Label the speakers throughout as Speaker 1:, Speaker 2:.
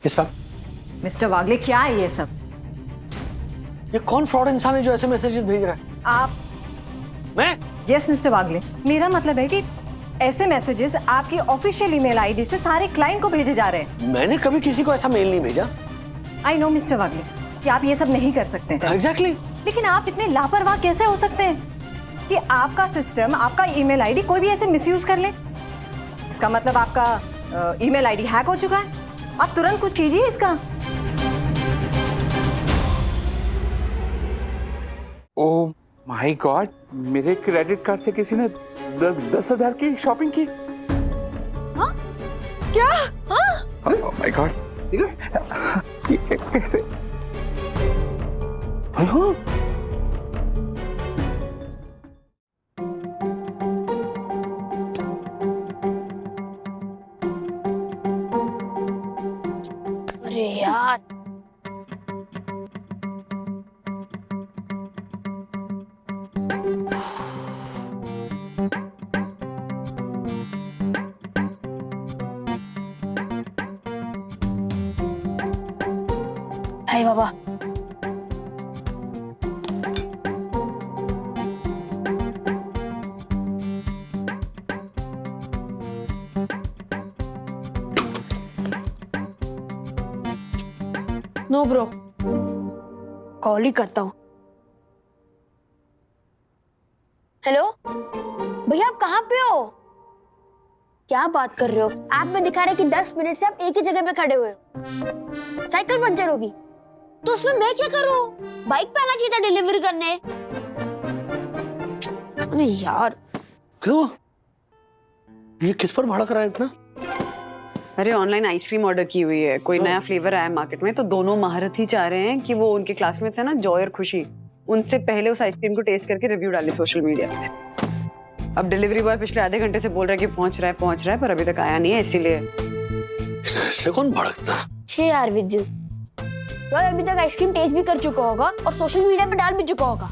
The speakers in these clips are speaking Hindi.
Speaker 1: इस पर
Speaker 2: मिस्टर वागले, क्या है ये सब?
Speaker 1: ये कौन फ्रॉड इंसान है जो ऐसे मैसेजेस भेज रहा है?
Speaker 2: आप?
Speaker 1: मैं?
Speaker 2: यस मिस्टर वागले, मेरा मतलब है कि ऐसे मैसेजेस आपकी ऑफिशियल ईमेल आईडी से सारे क्लाइंट को भेजे जा रहे हैं।
Speaker 1: मैंने कभी किसी को ऐसा मेल नहीं भेजा।
Speaker 2: आई नो मिस्टर वागले कि आप ये सब नहीं कर सकते हैं।
Speaker 1: एग्जैक्टली।
Speaker 2: लेकिन आप इतने लापरवाह कैसे हो सकते हैं कि आपका सिस्टम, आपका ईमेल आईडी कोई भी ऐसे मिसयूज कर ले? इसका मतलब आपका ईमेल आईडी हैक हो चुका है। आप तुरंत कुछ कीजिए इसका।
Speaker 3: ओह माय गॉड, मेरे क्रेडिट कार्ड से किसी ने 10,000 की शॉपिंग की।
Speaker 2: हाँ? क्या? हाँ?
Speaker 3: ओह माय गॉड, ये कैसे? हाँ?
Speaker 4: अरे यार, हाय बाबा। नो ब्रो, कॉल ही करता हूँ। हेलो भैया, आप कहाँ पे हो? क्या बात कर रहे हो? ऐप में दिखा रहे कि 10 मिनट से आप एक ही जगह पे खड़े हुए हो। साइकिल पंचर होगी तो उसमें मैं क्या करूं? बाइक पे आना चाहिए था डिलीवरी करने। अरे यार,
Speaker 1: क्यों? ये किस पर भड़क रहा है इतना?
Speaker 5: अरे ऑनलाइन आइसक्रीम ऑर्डर की हुई है, कोई नया फ्लेवर आया मार्केट में, तो दोनों महारथी चाह रहे हैं कि वो उनके क्लासमेट्स है ना, जॉय और खुशी, उनसे पहले उस आइसक्रीम को टेस्ट करके रिव्यू डाले सोशल मीडिया पे। अब डिलीवरी बॉय पिछले आधे घंटे से बोल रहा है कि पहुंच रहा है, पर अभी तक आया नहीं है, इसीलिए।
Speaker 1: ऐसे कौन भड़कता?
Speaker 4: छे यार विद्यु, जॉय अभी तक आइसक्रीम टेस्ट भी कर चुका होगा और सोशल मीडिया पे डाल भी चुका होगा।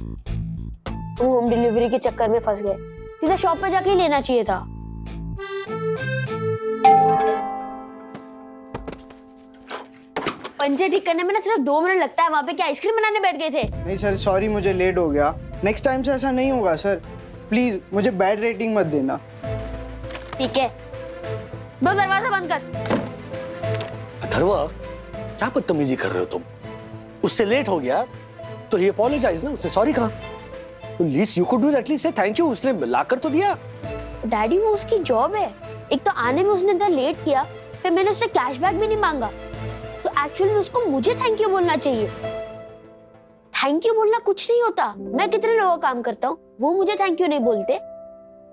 Speaker 4: तुम होम डिलीवरी के चक्कर में फंस गए। सीधा शॉप पे जाके ही लेना चाहिए था। पंचर ठीक करने में ना सिर्फ 2 मिनट लगता है, वहाँ पे क्या आइसक्रीम बनाने बैठ गए थे?
Speaker 6: नहीं सर, सॉरी, मुझे लेट हो गया। नेक्स्ट टाइम से ऐसा नहीं होगा सर। प्लीज मुझे बैड रेटिंग मत देना।
Speaker 4: ठीक है, ब्रो दरवाजा बंद कर।
Speaker 1: अथर्वा, क्या बदतमीजी कर रहे हो तुम? उससे लेट हो गया तो ही अपोलोजाइज ना, उसने सॉरी कहा। तो least you could do at least से थैंक यू, उसने लाकर तो दिया।
Speaker 4: डैडी, वो उसकी जॉब है। एक तो आने में उसने इतना लेट किया, फिर मैंने उससे कैशबैक भी नहीं मांगा। तो एक्चुअली में उसको मुझे थैंक यू बोलना चाहिए। थैंक यू बोलना कुछ नहीं होता। मैं कितने लोगों का काम करता हूँ, वो मुझे थैंक यू नहीं बोलते।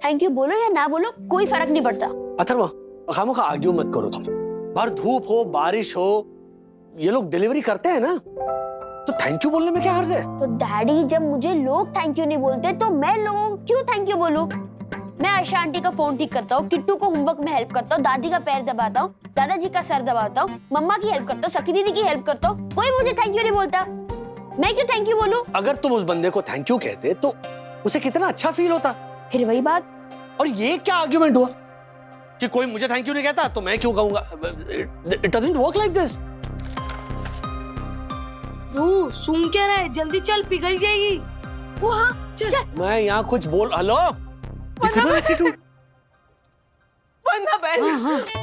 Speaker 4: थैंक यू बोलो या ना बोलो, कोई फर्क नहीं पड़ता।
Speaker 1: अथर्वा, खामों का आर्ग्यू मत करो तुम। बाहर धूप हो, बारिश हो, ये लोग डिलीवरी करते हैं ना, तो थैंक यू बोलने में क्या हर्ज है?
Speaker 4: तो डैडी, जब मुझे लोग थैंक यू नहीं बोलते तो मैं लोगों को क्यों थैंक यू बोलूं? मैं आशा आंटी का फोन ठीक करता हूँ, किट्टू को होमवर्क में हेल्प करता हूँ, दादी का पैर दबाता हूँ, दादाजी का सर दबाता हूँ, मम्मा की हेल्प करता हूँ, सखी दीदी की हेल्प करता हूँ। कोई मुझे थैंक यू नहीं बोलता, मैं क्यों थैंक यू बोलूं?
Speaker 1: अगर तुम उस बंदे को थैंक यू कहते तो उसे कितना अच्छा फील होता।
Speaker 4: फिर वही बात।
Speaker 1: और ये क्या आर्ग्यूमेंट हुआ कि कोई मुझे थैंक यू नहीं कहता तो मैं क्यों कहूंगा? It doesn't work like this.
Speaker 7: तू सुन क्या रहा है? जल्दी चल, पिघल जाएगी।
Speaker 4: वो हाँ, चल।
Speaker 1: मैं यहाँ कुछ बोल, हेलो
Speaker 7: वंदना बहन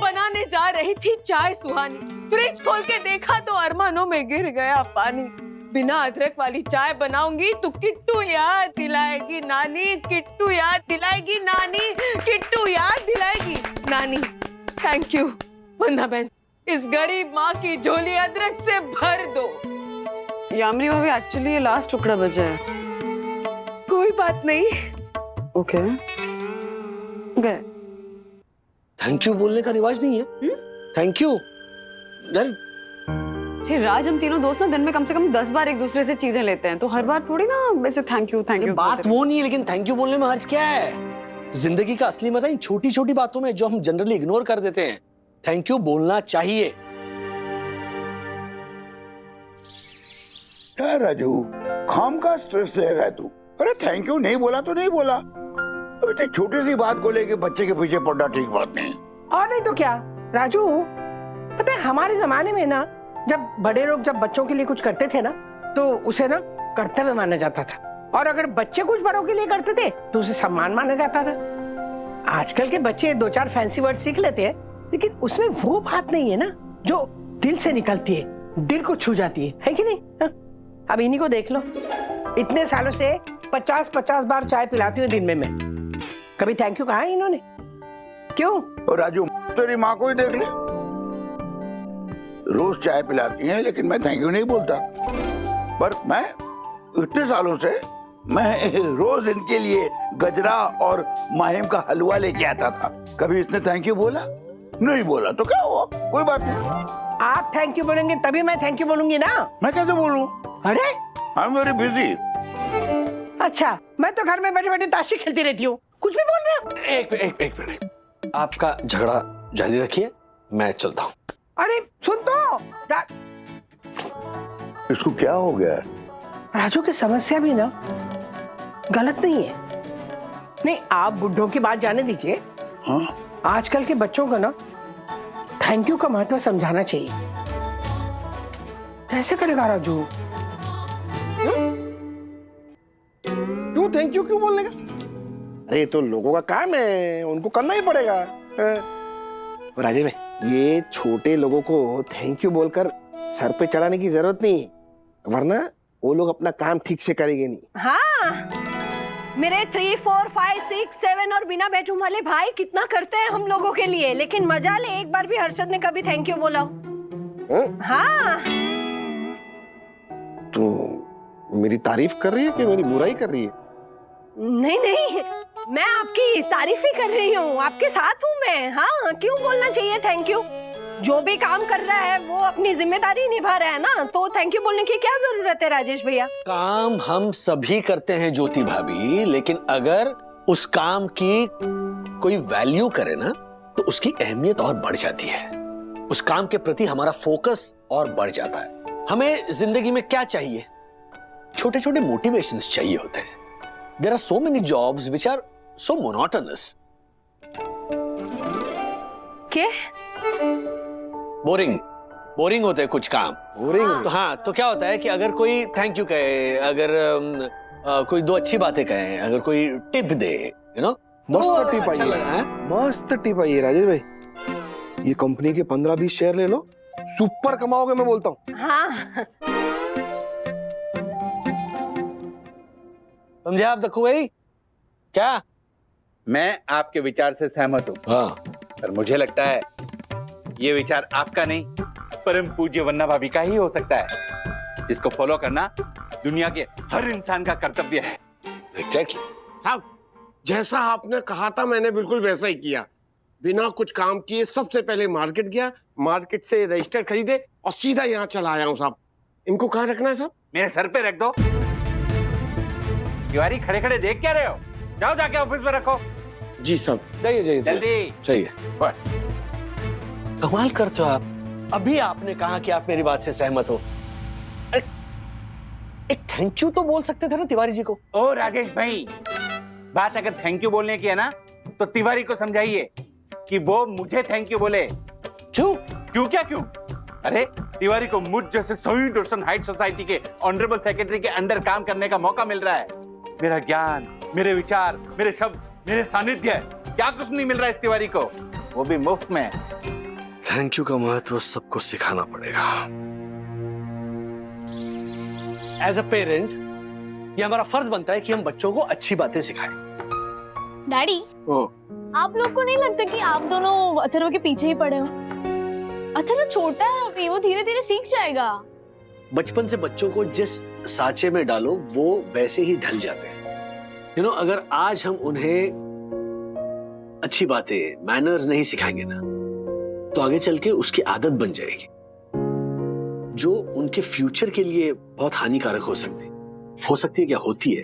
Speaker 7: बनाने जा रही थी चाय सुहानी, फ्रिज खोल के देखा तो अरमानों में गिर गया पानी। बिना अदरक वाली चाय बनाऊंगी तो किट्टू याद दिलाएगी नानी, किट्टू याद दिलाएगी नानी, किट्टू याद दिलाएगी नानी। थैंक यू वंदना बहन, इस गरीब माँ की झोली अदरक से भर दो।
Speaker 5: यामिनी भाभी, एक्चुअली ये लास्ट टुकड़ा बचा है।
Speaker 7: कोई बात नहीं।
Speaker 5: ओके, गए।
Speaker 1: थैंक यू बोलने का रिवाज नहीं है। थैंक यू यार।
Speaker 5: राज, हम तीनों दोस्त ना दिन में कम से कम 10 बार एक दूसरे से चीजें लेते हैं, तो हर बार थोड़ी ना वैसे थैंक यू
Speaker 1: बात वो नहीं है, लेकिन थैंक यू बोलने में हर्ज क्या है? जिंदगी का असली मजा इन छोटी छोटी बातों में जो हम जनरली इग्नोर कर देते हैं। थैंक यू बोलना चाहिए।
Speaker 8: क्या राजू, खाम का स्ट्रेस ले रहा है तू? अरे थैंक यू नहीं बोला तो नहीं बोला। अब इतनी छोटी सी बात को लेके बच्चे के पीछे पड़ना ठीक बात नहीं।
Speaker 9: और नहीं तो क्या राजू, पता है हमारे जमाने में ना, जब बड़े लोग जब बच्चों के लिए कुछ करते थे ना, तो उसे ना कर्तव्य माना जाता था, और अगर बच्चे कुछ बड़ों के लिए करते थे तो उसे सम्मान माना जाता था। आजकल के बच्चे 2-4 फैंसी वर्ड सीख लेते हैं, लेकिन उसमें वो बात नहीं है ना जो दिल से निकलती है, दिल को छू जाती है कि नहीं? हा? अब इन्हीं को देख लो, इतने सालों से 50-50 बार चाय पिलाती हूँ दिन में मैं, कभी थैंक यू कहा है इन्होंने? क्यों?
Speaker 8: और राजू तेरी माँ को ही देख ले, रोज चाय पिलाती हैं लेकिन मैं थैंक यू नहीं बोलता। पर मैं इतने सालों से मैं रोज इनके लिए गजरा और माहिम का हलवा लेके आता था, कभी इसने थैंक यू बोला? नहीं बोला तो क्या हुआ, कोई बात नहीं।
Speaker 9: आप थैंक यू बोलेंगे तभी मैं थैंक यू बोलूंगी ना।
Speaker 8: मैं कैसे बोलूं?
Speaker 9: अरे
Speaker 8: आई एम वेरी बिजी।
Speaker 9: अच्छा, मैं तो घर में बैठे बैठे ताशी खेलती रहती हूँ, कुछ भी बोल रहे हो?
Speaker 1: एक मिनट, आपका झगड़ा जारी रखिए, मैं चलता हूँ।
Speaker 9: अरे सुन तो
Speaker 8: इसको क्या हो गया है?
Speaker 9: राजू की समस्या भी ना गलत नहीं है। नहीं, आप बुड्ढों की बात जाने दीजिए।
Speaker 8: हाँ?
Speaker 9: आजकल के बच्चों को ना थैंक यू का महत्व समझाना चाहिए। कैसे करेगा राजू?
Speaker 10: क्यों थैंक यू क्यों बोलने का? अरे ये तो लोगों का काम है, उनको करना ही पड़ेगा। राजेश भाई, ये छोटे लोगों को थैंक यू बोलकर सर पे चढ़ाने की जरूरत नहीं, वरना वो लोग अपना काम ठीक से करेंगे नहीं।
Speaker 2: हाँ, मेरे 3, 4, 5, 6, 7 और बिना बेडरूम वाले भाई कितना करते हैं हम लोगों के लिए, लेकिन मजा ले एक बार भी हर्षद ने कभी थैंक यू बोला? हाँ।
Speaker 10: तो मेरी तारीफ कर रही है कि मेरी बुराई कर रही है?
Speaker 2: नहीं, मैं आपकी तारीफ ही कर रही हूँ, आपके साथ हूँ मैं। हाँ, क्यों बोलना चाहिए थैंक यू? जो भी काम कर रहा है वो अपनी जिम्मेदारी निभा रहा है ना, तो थैंक यू बोलने की क्या जरूरत है राजेश भैया?
Speaker 1: काम हम सभी करते हैं ज्योति भाभी, लेकिन अगर उस काम की कोई वैल्यू करे ना तो उसकी अहमियत और बढ़ जाती है, उस काम के प्रति हमारा फोकस और बढ़ जाता है। हमें जिंदगी में क्या चाहिए? छोटे छोटे मोटिवेशंस चाहिए होते हैं। There are so many jobs which are so monotonous.
Speaker 2: क्या?
Speaker 1: बोरिंग होते हैं कुछ काम।
Speaker 10: बोरिंग?
Speaker 1: तो हाँ, तो क्या होता है कि अगर कोई थैंक यू कहे, अगर कोई 2 अच्छी बातें कहे, अगर कोई टिप दे, यू नो,
Speaker 10: मस्त टिप आई
Speaker 1: अच्छा लगा,
Speaker 10: है, मस्त टिप आई है राजेश भाई। ये कंपनी के 15-20 शेयर ले लो, सुपर कमाओगे, मैं बोलता हूँ।
Speaker 2: हाँ।
Speaker 1: समझे आप दक्कू भाई? क्या?
Speaker 3: मैं आपके विचार से सहमत हूँ,
Speaker 1: हाँ,
Speaker 3: पर मुझे लगता है ये विचार आपका नहीं, परम पूज्य वन्ना भाभी का ही हो सकता है, जिसको फॉलो करना दुनिया के हर इंसान का कर्तव्य है।
Speaker 1: एग्जैक्टली।
Speaker 10: साहब, जैसा आपने कहा था मैंने बिल्कुल वैसा ही किया। बिना कुछ काम किए सबसे पहले मार्केट गया, मार्केट से रजिस्टर खरीदे और सीधा यहाँ चला आया हूँ। साहब, इनको कहाँ रखना है साहब?
Speaker 3: मेरे सर पे रख दो। तिवारी, खड़े खड़े देख क्या रहे हो? जाओ जाके ऑफिस में रखो।
Speaker 10: जी साहब।
Speaker 1: जाइए
Speaker 3: जल्दी
Speaker 1: चाहिए। कमाल करते हो आप, अभी आपने कहा कि आप मेरी बात से सहमत हो। एक थैंक यू तो बोल सकते थे ना तिवारी जी को।
Speaker 3: ओ राजेश भाई, बात अगर थैंक यू बोलने की है ना, तो तिवारी को समझाइए कि वो मुझे थैंक यू बोले।
Speaker 1: क्यों?
Speaker 3: क्यों? अरे तिवारी को मुझ जैसे शहीद रोशन हाइट सोसाइटी के ऑनरेबल सेक्रेटरी के अंडर काम करने का मौका मिल रहा है। मेरा ज्ञान, मेरे विचार, मेरे शब्द, मेरे सानिध्य, क्या कुछ नहीं मिल रहा है इस तिवारी को, वो भी मुफ्त में।
Speaker 1: थैंक यू का महत्व सबको सिखाना पड़ेगा। एज अ पेरेंट ये हमारा फर्ज बनता है कि हम बच्चों को अच्छी बातें सिखाएं।
Speaker 11: डैडी, आप लोग को नहीं लगता कि आप दोनों अथर्व के पीछे ही पड़े हो? अथर्व छोटा है अभी, वो धीरे धीरे सीख जाएगा।
Speaker 1: बचपन से बच्चों को जिस सांचे में डालो वो वैसे ही ढल जाते हैं। यू नो, अगर आज हम उन्हें अच्छी बातें, मैनर्स नहीं सिखाएंगे ना, तो आगे चल के उसकी आदत बन जाएगी जो उनके फ्यूचर के लिए बहुत हानिकारक हो सकती है क्या होती है।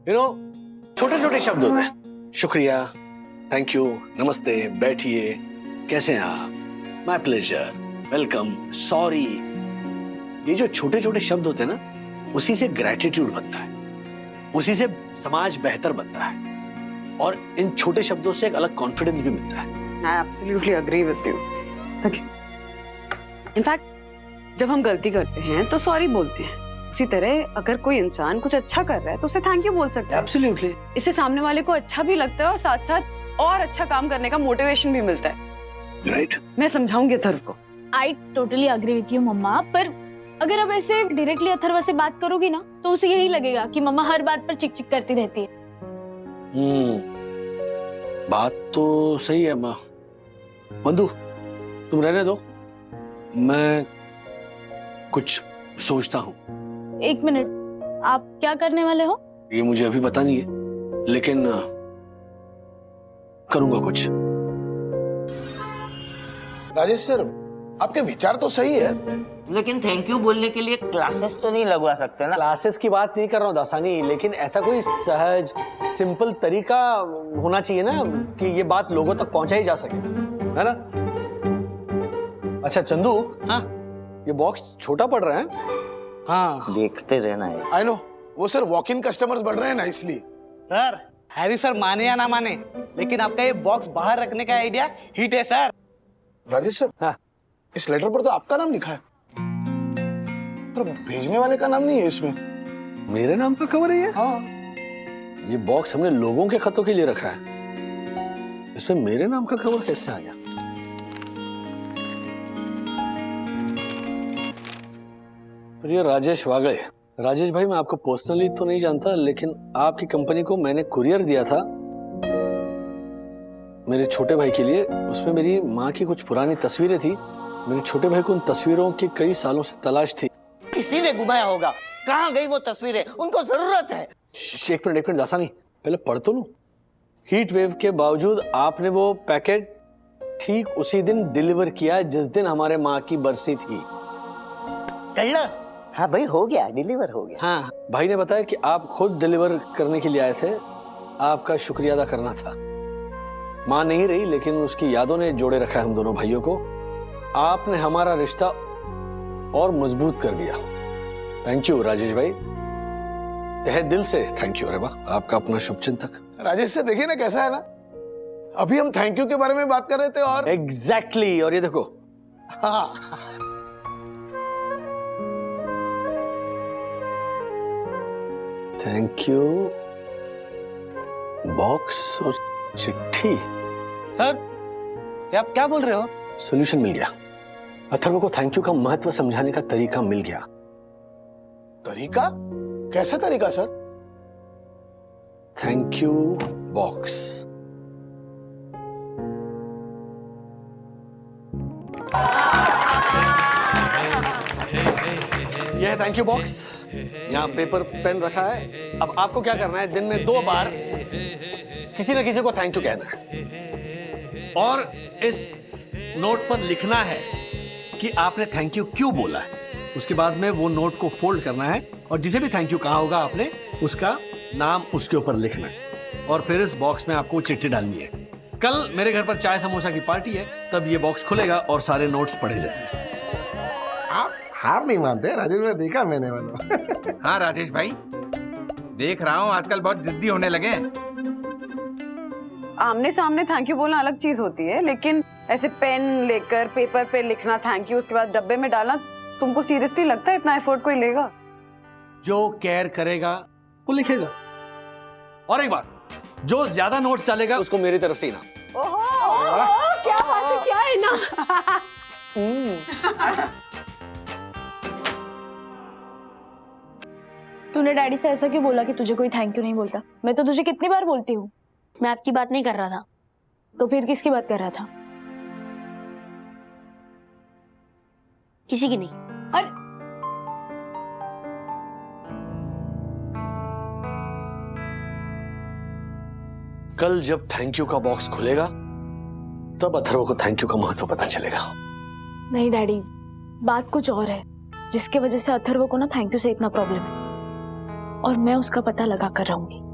Speaker 1: यू नो, छोटे छोटे शब्द होते हैं, शुक्रिया, थैंक यू, नमस्ते, बैठिए, कैसे हैं आप, माय प्लेजर, वेलकम, सॉरी। ये जो छोटे छोटे शब्द होते हैं ना, उसी से ग्रैटिट्यूड बनता है, उसी से समाज बेहतर बनता है, और इन छोटे शब्दों से एक अलग कॉन्फिडेंस भी मिलता है।
Speaker 5: I absolutely agree with you. Okay. In fact जब हम गलती करते हैं तो सॉरी बोलते हैं, उसी तरह अगर कोई इंसान कुछ अच्छा कर रहा है तो उसे थैंक यू बोल सकते हैं।
Speaker 1: एब्सोल्युटली।
Speaker 5: इससे सामने वाले को अच्छा भी लगता है और साथ साथ और अच्छा काम करने का मोटिवेशन भी मिलता है।
Speaker 1: राइट।
Speaker 5: मैं समझाऊंगी अथर्व को।
Speaker 11: I totally agree with you mamma, पर अगर अब ऐसे डायरेक्टली अथर्व से बात करोगी ना तो उसे यही लगेगा कि मम्मा हर बात पर चिक चिक करती रहती है।
Speaker 1: बात तो सही है माँ। बंधु तुम रहने दो, मैं कुछ सोचता हूँ।
Speaker 11: एक मिनट, आप क्या करने वाले हो?
Speaker 1: ये मुझे अभी पता नहीं है, लेकिन करूंगा कुछ।
Speaker 10: राजेश सर, आपके विचार तो सही है,
Speaker 12: लेकिन थैंक यू बोलने के लिए क्लासेस तो नहीं लगवा सकते ना।
Speaker 1: क्लासेस की बात नहीं कर रहा हूँ दासानी, लेकिन ऐसा कोई सहज सिंपल तरीका होना चाहिए ना कि ये बात लोगों तक पहुंचाई जा सके, है ना? अच्छा चंदू, हाँ ये बॉक्स छोटा पड़ रहा है।
Speaker 12: हाँ देखते रहना है।
Speaker 10: आई नो, वो सर वॉक इन कस्टमर्स बढ़ रहे हैं ना इसलिए।
Speaker 13: सर हैरी सर माने या ना माने, लेकिन आपका ये बॉक्स बाहर रखने का आइडिया हिट है सर।
Speaker 10: राजेश सर,
Speaker 1: हाँ
Speaker 10: इस लेटर पर तो आपका नाम लिखा है, पर भेजने वाले का नाम नहीं है इसमें।
Speaker 1: मेरे नाम का खबर है ये?
Speaker 10: हाँ।
Speaker 1: ये बॉक्स हमने लोगों के खतों के लिए रखा है, इसमें मेरे नाम का खबर कैसे आ गया? प्रिय राजेश वागले, राजेश भाई मैं आपको पर्सनली तो नहीं जानता, लेकिन आपकी कंपनी को मैंने कुरियर दिया था मेरे छोटे भाई के लिए। उसमें मेरी माँ की कुछ पुरानी तस्वीरें थी। मेरे छोटे भाई को उन तस्वीरों की कई सालों से तलाश थी।
Speaker 12: किसी ने घुमाया होगा, कहाँ गई वो तस्वीरें, उनको जरूरत है।
Speaker 1: एक मिनट दासानी, पहले पढ़ तो लूं। हीट वेव के बावजूद आपने वो पैकेट ठीक उसी दिन डिलीवर किया जिस दिन हमारे माँ की बरसी थी।
Speaker 12: हाँ भाई हो गया, डिलीवर हो गया।
Speaker 1: हाँ भाई ने बताया कि आप खुद डिलीवर करने के लिए आए थे, आपका शुक्रिया अदा करना था। माँ नहीं रही, लेकिन उसकी यादों ने जोड़े रखा है हम दोनों भाइयों को। आपने हमारा रिश्ता और मजबूत कर दिया। थैंक यू राजेश भाई, तहे दिल से थैंक यू। अरे वाह, आपका अपना शुभचिंतक।
Speaker 10: राजेश से देखिए ना कैसा है ना, अभी हम थैंक यू के बारे में बात कर रहे थे और
Speaker 1: एग्जैक्टली और ये देखो।
Speaker 10: हाँ
Speaker 1: थैंक यू बॉक्स और चिट्ठी।
Speaker 13: सर ये आप क्या बोल रहे हो?
Speaker 1: सॉल्यूशन मिल गया। अथर्व को थैंक यू का महत्व समझाने का तरीका मिल गया।
Speaker 10: तरीका? कैसा तरीका सर?
Speaker 1: Thank you box. यह है थैंक यू बॉक्स। यहाँ पेपर पेन रखा है। अब आपको क्या करना है, दिन में 2 बार किसी न किसी को थैंक यू कहना है और इस नोट पर लिखना है कि आपने थैंक यू क्यों बोला है। उसके बाद में वो नोट को फोल्ड करना है और जिसे भी थैंक यू कहा होगा आपने, उसका नाम उसके ऊपर लिखना है और फिर इस बॉक्स में आपको चिट्ठी डालनी है। कल मेरे घर पर चाय समोसा की पार्टी है, तब ये बॉक्स खुलेगा और सारे नोट्स पढ़े जाएंगे।
Speaker 10: आप हार नहीं मानते राजेश भाई, देखा मैंने वाला।
Speaker 3: हाँ राजेश भाई, देख रहा हूँ आजकल बहुत जिद्दी होने लगे।
Speaker 5: आमने सामने थैंक यू बोलना अलग चीज होती है, लेकिन ऐसे पेन लेकर पेपर पे लिखना थैंक यू, उसके बाद डब्बे में डालना, तुमको सीरियसली लगता है इतना एफर्ट कोई लेगा?
Speaker 1: जो केयर करेगा वो लिखेगा। और एक बात, जो ज्यादा नोट्स डालेगा उसको मेरी तरफ से इनाम।
Speaker 7: क्या बात है, क्या है ना?
Speaker 11: तूने डैडी से ऐसा क्यों बोला कि तुझे कोई थैंक यू नहीं बोलता? मैं तो तुझे कितनी बार बोलती हूँ।
Speaker 4: मैं आपकी बात नहीं कर रहा था।
Speaker 11: तो फिर किसकी बात कर रहा था?
Speaker 4: किसी की नहीं।
Speaker 11: अरे
Speaker 1: कल जब थैंक यू का बॉक्स खुलेगा तब अथर्व को थैंक यू का महत्व पता चलेगा।
Speaker 11: नहीं डैडी, बात कुछ और है जिसकी वजह से अथर्व को ना थैंक यू से इतना प्रॉब्लम है, और मैं उसका पता लगा कर रहूंगी।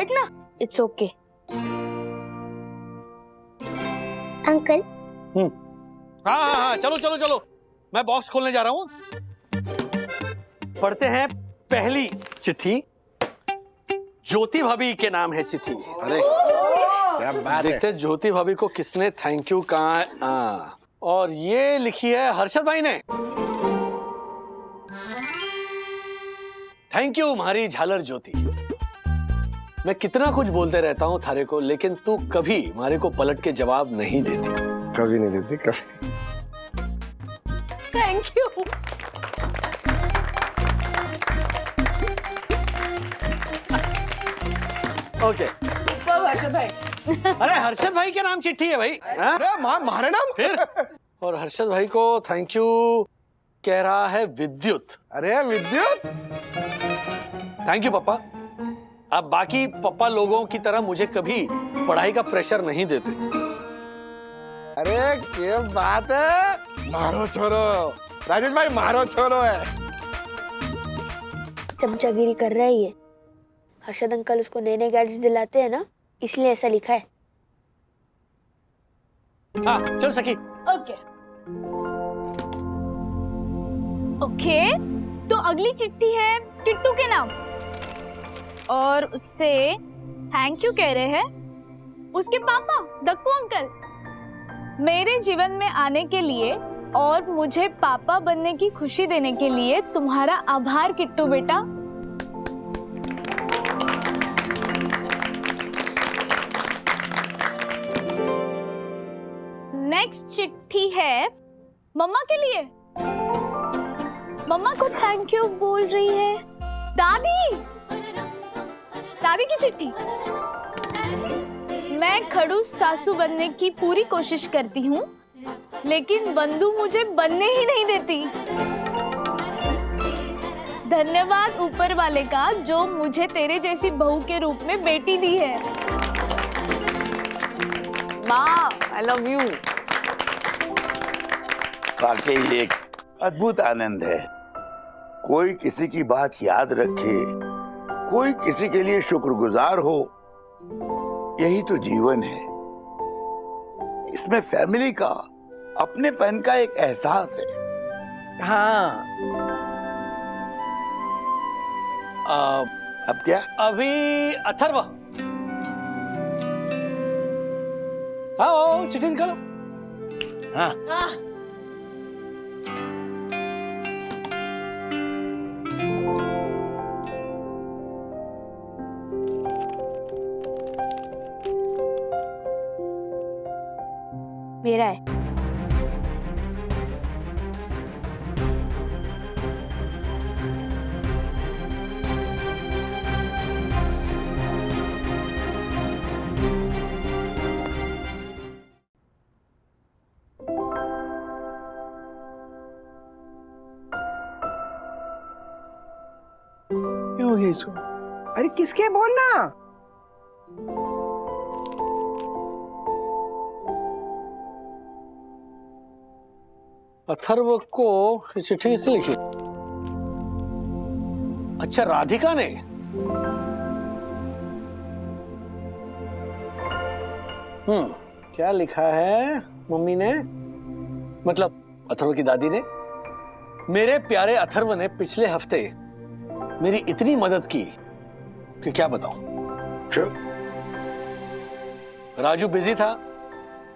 Speaker 4: बैठना। It's okay. अंकल।
Speaker 1: हाँ, चलो चलो चलो, मैं बॉक्स खोलने जा रहा हूँ। पढ़ते हैं पहली चिट्ठी। ज्योति भाभी के नाम है चिट्ठी।
Speaker 10: अरे क्या बात है।
Speaker 1: देखते ज्योति भाभी को किसने थैंक यू कहा है। और ये लिखी है हर्षद भाई ने। थैंक यू हमारी झालर ज्योति। मैं कितना कुछ बोलते रहता हूँ थारे को, लेकिन तू कभी हमारे को पलट के जवाब नहीं देती।
Speaker 10: कभी नहीं देती, कभी।
Speaker 7: Thank you.
Speaker 1: ओके।
Speaker 7: हर्षद भाई।
Speaker 1: अरे हर्षद भाई के नाम चिट्ठी है भाई।
Speaker 10: अरे हमारे नाम
Speaker 1: फिर। और हर्षद भाई को थैंक यू कह रहा है विद्युत।
Speaker 10: अरे विद्युत,
Speaker 1: थैंक यू पापा। अब बाकी पापा लोगों की तरह मुझे कभी पढ़ाई का प्रेशर नहीं देते।
Speaker 10: अरे क्या बात है, मारो छोरो। राजेश भाई मारो छोरो है।
Speaker 4: चमचागिरी कर रहा है ये। हर्षद अंकल उसको नए नए गैजेट्स दिलाते हैं ना, इसलिए ऐसा लिखा है।
Speaker 1: हाँ चलो सखी।
Speaker 11: ओके ओके, तो अगली चिट्ठी है किट्टू के नाम और उससे थैंक यू कह रहे हैं उसके पापा दक्कू अंकल, मेरे जीवन में आने के लिए और मुझे पापा बनने की खुशी देने के लिए तुम्हारा आभार किट्टू बेटा। नेक्स्ट चिट्ठी है मम्मा के लिए। मम्मा को थैंक यू बोल रही है दादी। दादी की चिट्ठी। मैं खड़ूस सासू बनने की पूरी कोशिश करती हूँ, लेकिन बंधु मुझे बनने ही नहीं देती। धन्यवाद ऊपर वाले का जो मुझे तेरे जैसी बहू के रूप में बेटी दी है।
Speaker 5: माँ, I love you।
Speaker 8: वाकई एक अद्भुत आनंद है। कोई किसी की बात याद रखे, कोई किसी के लिए शुक्रगुजार हो, यही तो जीवन है। इसमें फैमिली का अपनेपन का एक एहसास है।
Speaker 6: हाँ।
Speaker 8: अब क्या?
Speaker 1: अभी अथर्व। हाँ चिट्ठी निकालो।
Speaker 10: हाँ।
Speaker 4: मेरा है।
Speaker 10: क्यों हो गया इसको?
Speaker 9: अरे किसके बोलना?
Speaker 1: अथर्व को ये चिट्ठी किससे लिखी? अच्छा राधिका ने। क्या लिखा है मम्मी ने, मतलब अथर्व की दादी ने। मेरे प्यारे अथर्व ने पिछले हफ्ते मेरी इतनी मदद की कि क्या बताऊं। राजू बिजी था।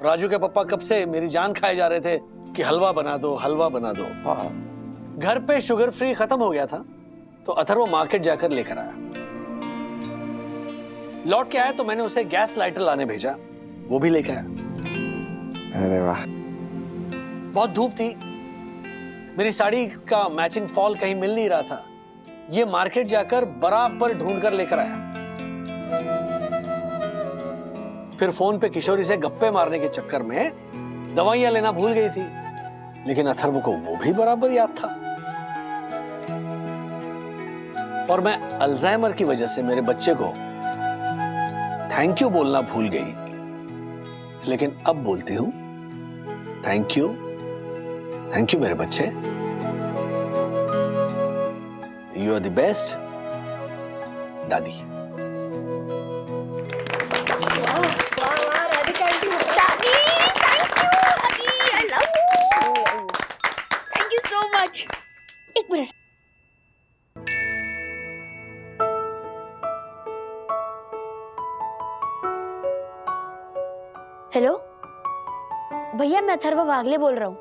Speaker 1: राजू के पापा कब से मेरी जान खाए जा रहे थे कि हलवा बना दो, हलवा बना दो। घर पे शुगर फ्री खत्म हो गया था, तो अथर्व मार्केट जाकर लेकर आया। लौट के आया तो मैंने उसे गैस लाइटर लाने भेजा, वो भी लेकर आया।
Speaker 10: अरे वाह।
Speaker 1: बहुत धूप थी, मेरी साड़ी का मैचिंग फॉल कहीं मिल नहीं रहा था। ये मार्केट जाकर बराबर ढूंढ कर लेकर आया। फिर फोन पे किशोरी से गप्पे मारने के चक्कर में दवाइयां लेना भूल गई थी, लेकिन अथर्व को वो भी बराबर याद था। और मैं अल्जाइमर की वजह से मेरे बच्चे को थैंक यू बोलना भूल गई, लेकिन अब बोलती हूं थैंक यू मेरे बच्चे। यू आर द बेस्ट दादी।
Speaker 4: एक मिनट। हेलो भैया, मैं अथर्व वागले बोल रहा हूँ।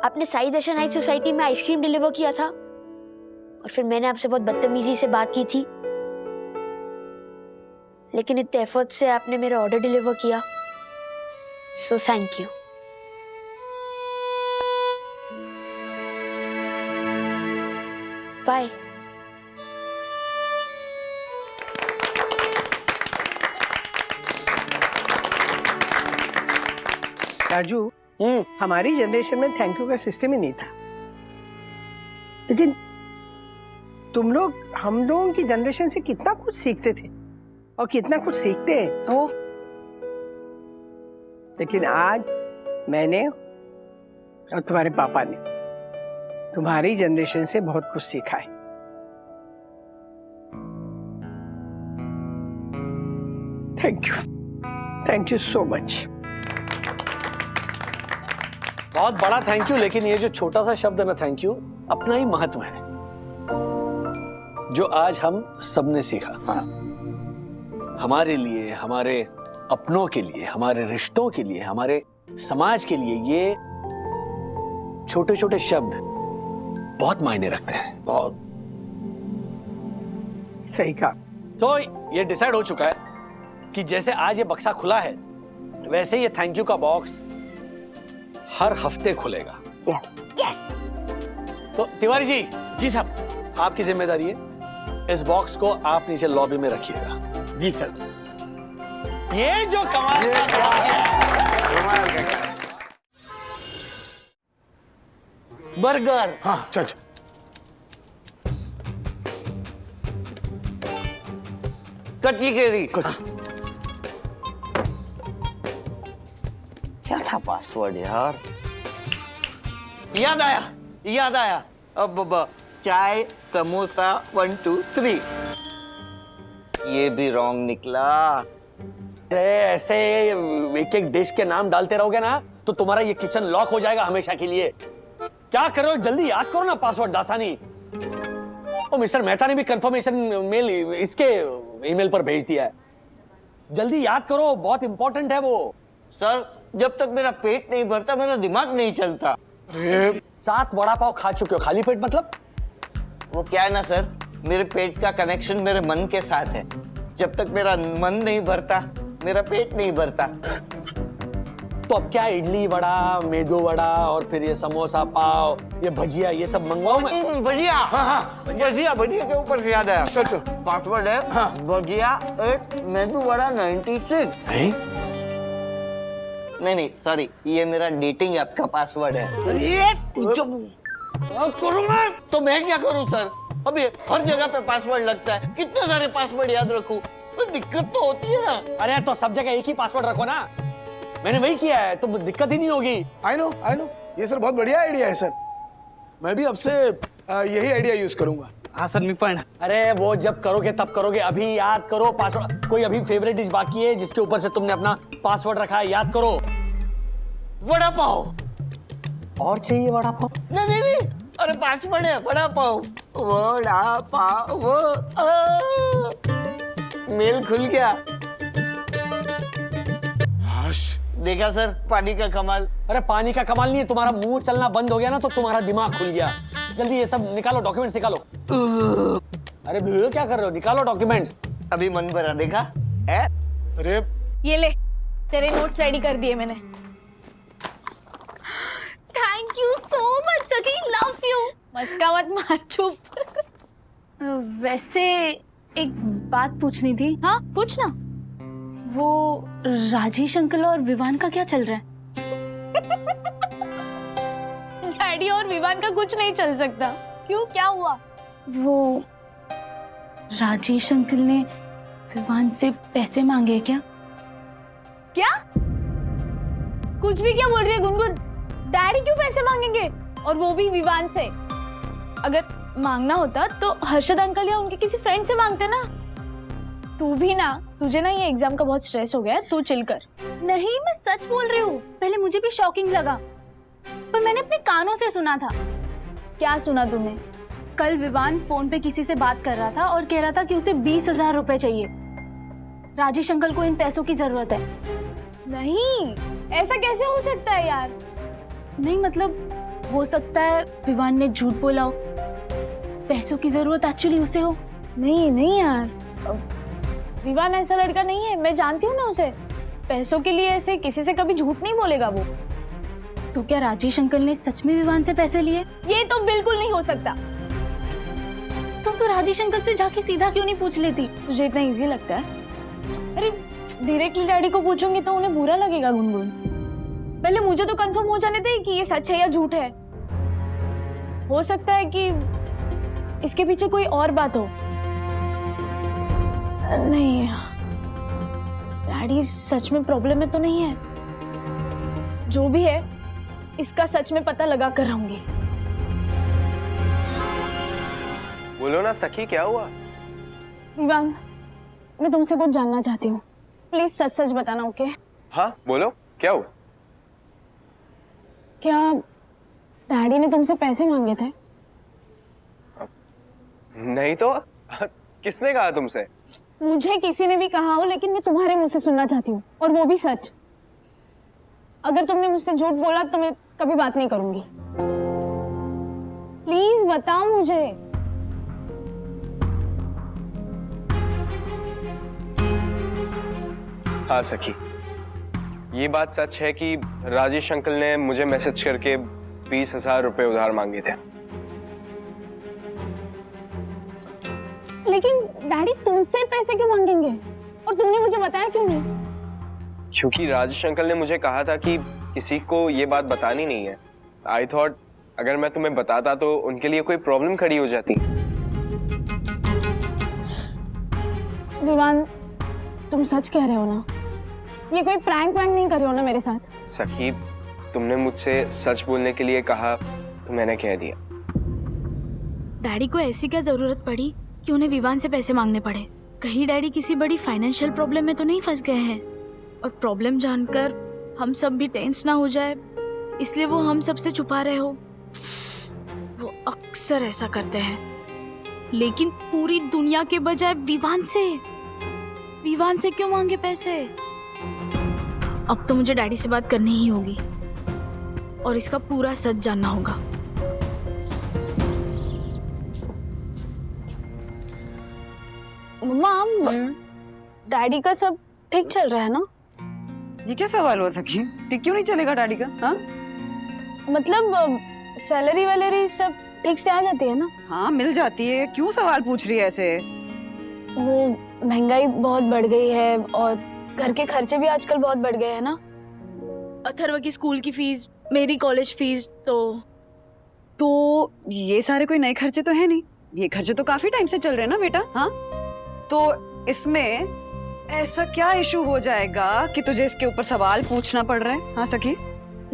Speaker 4: आपने साई दर्शन हाइट सोसाइटी में आइसक्रीम डिलीवर किया था और फिर मैंने आपसे बहुत बदतमीजी से बात की थी, लेकिन इतने एफर्ट से आपने मेरा ऑर्डर डिलीवर किया, so thank you. Bye.
Speaker 9: Raju, हमारी जनरेशन में थैंक यू का सिस्टम ही नहीं था, लेकिन तुम लोग हम लोगों की जनरेशन से कितना कुछ सीखते थे और कितना कुछ सीखते हैं। लेकिन आज मैंने और तुम्हारे पापा ने तुम्हारी जनरेशन से बहुत कुछ सीखा है। Thank you so much.
Speaker 1: बहुत बड़ा थैंक यू, लेकिन ये जो छोटा सा शब्द है ना थैंक यू, अपना ही महत्व है जो आज हम सबने सीखा। हमारे लिए, हमारे अपनों के लिए, हमारे रिश्तों के लिए, हमारे समाज के लिए ये छोटे छोटे शब्द बहुत मायने रखते हैं। बहुत
Speaker 9: सही कहा।
Speaker 1: तो ये डिसाइड हो चुका है कि जैसे आज ये बक्सा खुला है, वैसे ये थैंक यू का बॉक्स हर हफ्ते खुलेगा।
Speaker 9: Yes
Speaker 4: yes.
Speaker 1: तो तिवारी जी। जी साहब। आपकी जिम्मेदारी है, इस बॉक्स को आप नीचे लॉबी में रखिएगा।
Speaker 12: जी सर।
Speaker 1: ये जो कमाल का
Speaker 12: बर्गर।
Speaker 10: हाँ चल चल।
Speaker 12: कच्ची केरी। क्या था पासवर्ड यार? याद आया। अब चाय समोसा 1 2 3। ये भी रॉन्ग निकला।
Speaker 1: अरे ऐसे एक एक डिश के नाम डालते रहोगे ना तो तुम्हारा ये किचन लॉक हो जाएगा हमेशा के लिए। क्या करो, जल्दी याद करो ना पासवर्ड दासानी। ओ मिस्टर मेहता ने भी कंफर्मेशन मेल इसके ईमेल पर भेज दिया है। जल्दी याद करो, बहुत इंपॉर्टेंट है वो।
Speaker 12: सर, जब तक मेरा पेट नहीं भरता मेरा दिमाग नहीं चलता।
Speaker 1: 7 वड़ा पाव खा चुके हो, खाली पेट मतलब?
Speaker 12: वो क्या है ना सर, मेरे पेट का कनेक्शन मेरे मन के साथ है। जब तक मेरा मन नहीं भरता मेरा पेट नहीं भरता।
Speaker 1: तो अब क्या, इडली वड़ा, मेदू वड़ा और फिर ये समोसा पाव, ये भजिया, ये सब मंगवाऊं मैं?
Speaker 12: भजिया।
Speaker 10: हाँ
Speaker 12: भजिया के ऊपर से याद आया।
Speaker 10: चल।
Speaker 12: पासवर्ड है भजिया 8 मेदू वड़ा 96। नहीं सॉरी, ये मेरा डेटिंग ऐप का पासवर्ड है। तो मैं क्या करूं सर? अभी हर जगह पे पासवर्ड लगता है, कितने सारे पासवर्ड याद रखूं? तो दिक्कत तो होती है ना।
Speaker 1: अरे तो सब जगह एक ही पासवर्ड रखो ना, मैंने वही किया है, तो दिक्कत ही नहीं होगी।
Speaker 10: आई नो ये सर बहुत बढ़िया आइडिया है सर। मैं भी अब से यही आइडिया यूज करूंगा।
Speaker 13: हाँ सर, मी पण।
Speaker 1: अरे वो जब करोगे तब करोगे, अभी याद करो पासवर्ड। कोई अभी फेवरेट डिश बाकी है जिसके ऊपर से तुमने अपना पासवर्ड रखा है? याद करो।
Speaker 12: वड़ा पाव।
Speaker 1: और चाहिए वड़ा पाव?
Speaker 12: नहीं, अरे पासवर्ड है वड़ा पाव। वड़ा पाव। मेल खुल गया। देखा सर, पानी का कमाल।
Speaker 1: अरे पानी का कमाल नहीं है, तुम्हारा मुंह चलना बंद हो गया ना तो तुम्हारा दिमाग खुल गया। जल्दी ये सब निकालो, डॉक्यूमेंट्स निकालो। अरे क्या कर रहे हो, निकालो डॉक्यूमेंट्स।
Speaker 12: अभी मन भरा, देखा है?
Speaker 10: अरे
Speaker 11: ये ले, तेरे नोट्स रेडी कर दिए मैंने। थैंक यू सो मच सखी, लव यू। मस्का मत मार, चुप। वैसे एक बात पूछनी थी। हाँ पूछना। वो राजेश अंकल और विवान का क्या चल रहा है? डैडी और विवान का कुछ नहीं चल सकता। क्यों, क्या हुआ? वो राजेश अंकल ने विवान से पैसे मांगे क्या? क्या? कुछ भी क्या बोल रही है गुनगुन? डैडी क्यों पैसे मांगेंगे, और वो भी विवान से? अगर मांगना होता तो हर्षद अंकल या उनके किसी फ्रेंड से मांगते ना। तू भी ना, तुझे ना ये एग्जाम का बहुत स्ट्रेस हो गया है, तू चिल कर। नहीं, मैं सच बोल रही हूँ। पहले मुझे भी शॉकिंग लगा, पर मैंने अपने कानों से सुना था। क्या सुना तूने? कल विवान फोन पे किसी से बात कर रहा था और कह रहा था कि उसे 20,000 रुपए चाहिए। राजेश अंकल को इन पैसों की जरूरत है। नहीं, ऐसा कैसे हो सकता है यार? नहीं मतलब हो सकता है विवान ने झूठ बोला हो, पैसों की जरूरत एक्चुअली उसे हो। नहीं नहीं यार, विवान ऐसा लड़का नहीं है, मैं जानती हूँ ना उसे। पैसों के लिए ऐसे किसी से कभी झूठ नहीं बोलेगा वो। तो क्या राजेश अंकल ने सच में विवान से पैसे लिए? ये तो बिल्कुल नहीं हो सकता। तो राजेश अंकल से जाके सीधा क्यों नहीं पूछ लेती? तुझे इतना इजी लगता है? अरे डायरेक्टली डैडी को पूछूंगी तो उन्हें बुरा लगेगा गुनगुन। पहले मुझे तो कंफर्म हो जाने दे कि ये सच है या झूठ है। हो सकता है कि इसके पीछे कोई और बात हो। नहीं, डैडी सच में प्रॉब्लम में तो नहीं है। जो भी है इसका सच में पता लगा कर रहूंगी।
Speaker 14: बोलो ना सखी, क्या हुआ?
Speaker 11: विवान, मैं तुमसे कुछ जानना चाहती हूँ। प्लीज सच सच बताना, ओके?
Speaker 14: हाँ बोलो, क्या हुआ?
Speaker 11: क्या डैडी ने तुमसे पैसे मांगे थे?
Speaker 14: नहीं तो किसने कहा तुमसे?
Speaker 11: मुझे किसी ने भी कहा हो, लेकिन मैं तुम्हारे मुंह से सुनना चाहती हूँ, और वो भी सच। अगर तुमने मुझसे झूठ बोला तो मैं कभी बात नहीं करूंगी। प्लीज बताओ मुझे।
Speaker 14: हाँ सखी, ये बात सच है कि राजेश अंकल ने मुझे मैसेज करके 20,000 रुपए उधार मांगे थे।
Speaker 11: लेकिन डैडी तुमसे पैसे क्यों मांगेंगे? और तुमने मुझे बताया क्यों नहीं?
Speaker 14: क्योंकि राजेश अंकल ने मुझे कहा था कि किसी को ये बात बतानी नहीं है। आई थॉट अगर मैं तुम्हें बताता तो उनके लिए कोई प्रॉब्लम खड़ी हो जाती।
Speaker 11: विवान, तुम सच कह रहे हो ना? ये कोई प्रैंक वैंक नहीं कर रहे हो ना मेरे साथ?
Speaker 14: सखी, तुमने मुझसे सच बोलने के लिए कहा तो मैंने कह दिया।
Speaker 11: डैडी को ऐसी क्या जरूरत पड़ी कि उन्हें विवान से पैसे मांगने पड़े? कहीं डैडी किसी बड़ी फाइनेंशियल प्रॉब्लम में तो नहीं फंस गए हैं? और प्रॉब्लम जानकर हम सब भी टेंस ना हो जाए, इसलिए वो हम सबसे छुपा रहे हो। वो अक्सर ऐसा करते हैं, लेकिन पूरी दुनिया के बजाय विवान से क्यों मांगे पैसे? अब तो मुझे डैडी से बात करनी ही होगी और इसका पूरा सच जानना होगा। मम्मा, डैडी का सब ठीक चल रहा है ना?
Speaker 5: ये क्या सवाल हुआ सखी? ठीक क्यों नहीं चलेगा डैडी का? हाँ
Speaker 11: मतलब सैलरी वैलरी सब ठीक से आ जाती है ना?
Speaker 5: हाँ मिल जाती है। क्यों सवाल पूछ रही है ऐसे?
Speaker 11: वो महंगाई बहुत बढ़ गई है और घर के खर्चे भी आजकल बहुत बढ़ गए हैं ना। अथर्व की स्कूल की फीस, मेरी कॉलेज फीस, तो
Speaker 5: ये सारे कोई नए खर्चे तो है नहीं। ये खर्चे तो काफी टाइम से चल रहे हैं ना बेटा। हाँ तो इसमें ऐसा क्या इशू हो जाएगा कि तुझे इसके ऊपर सवाल पूछना पड़ रहा है? हाँ सखी?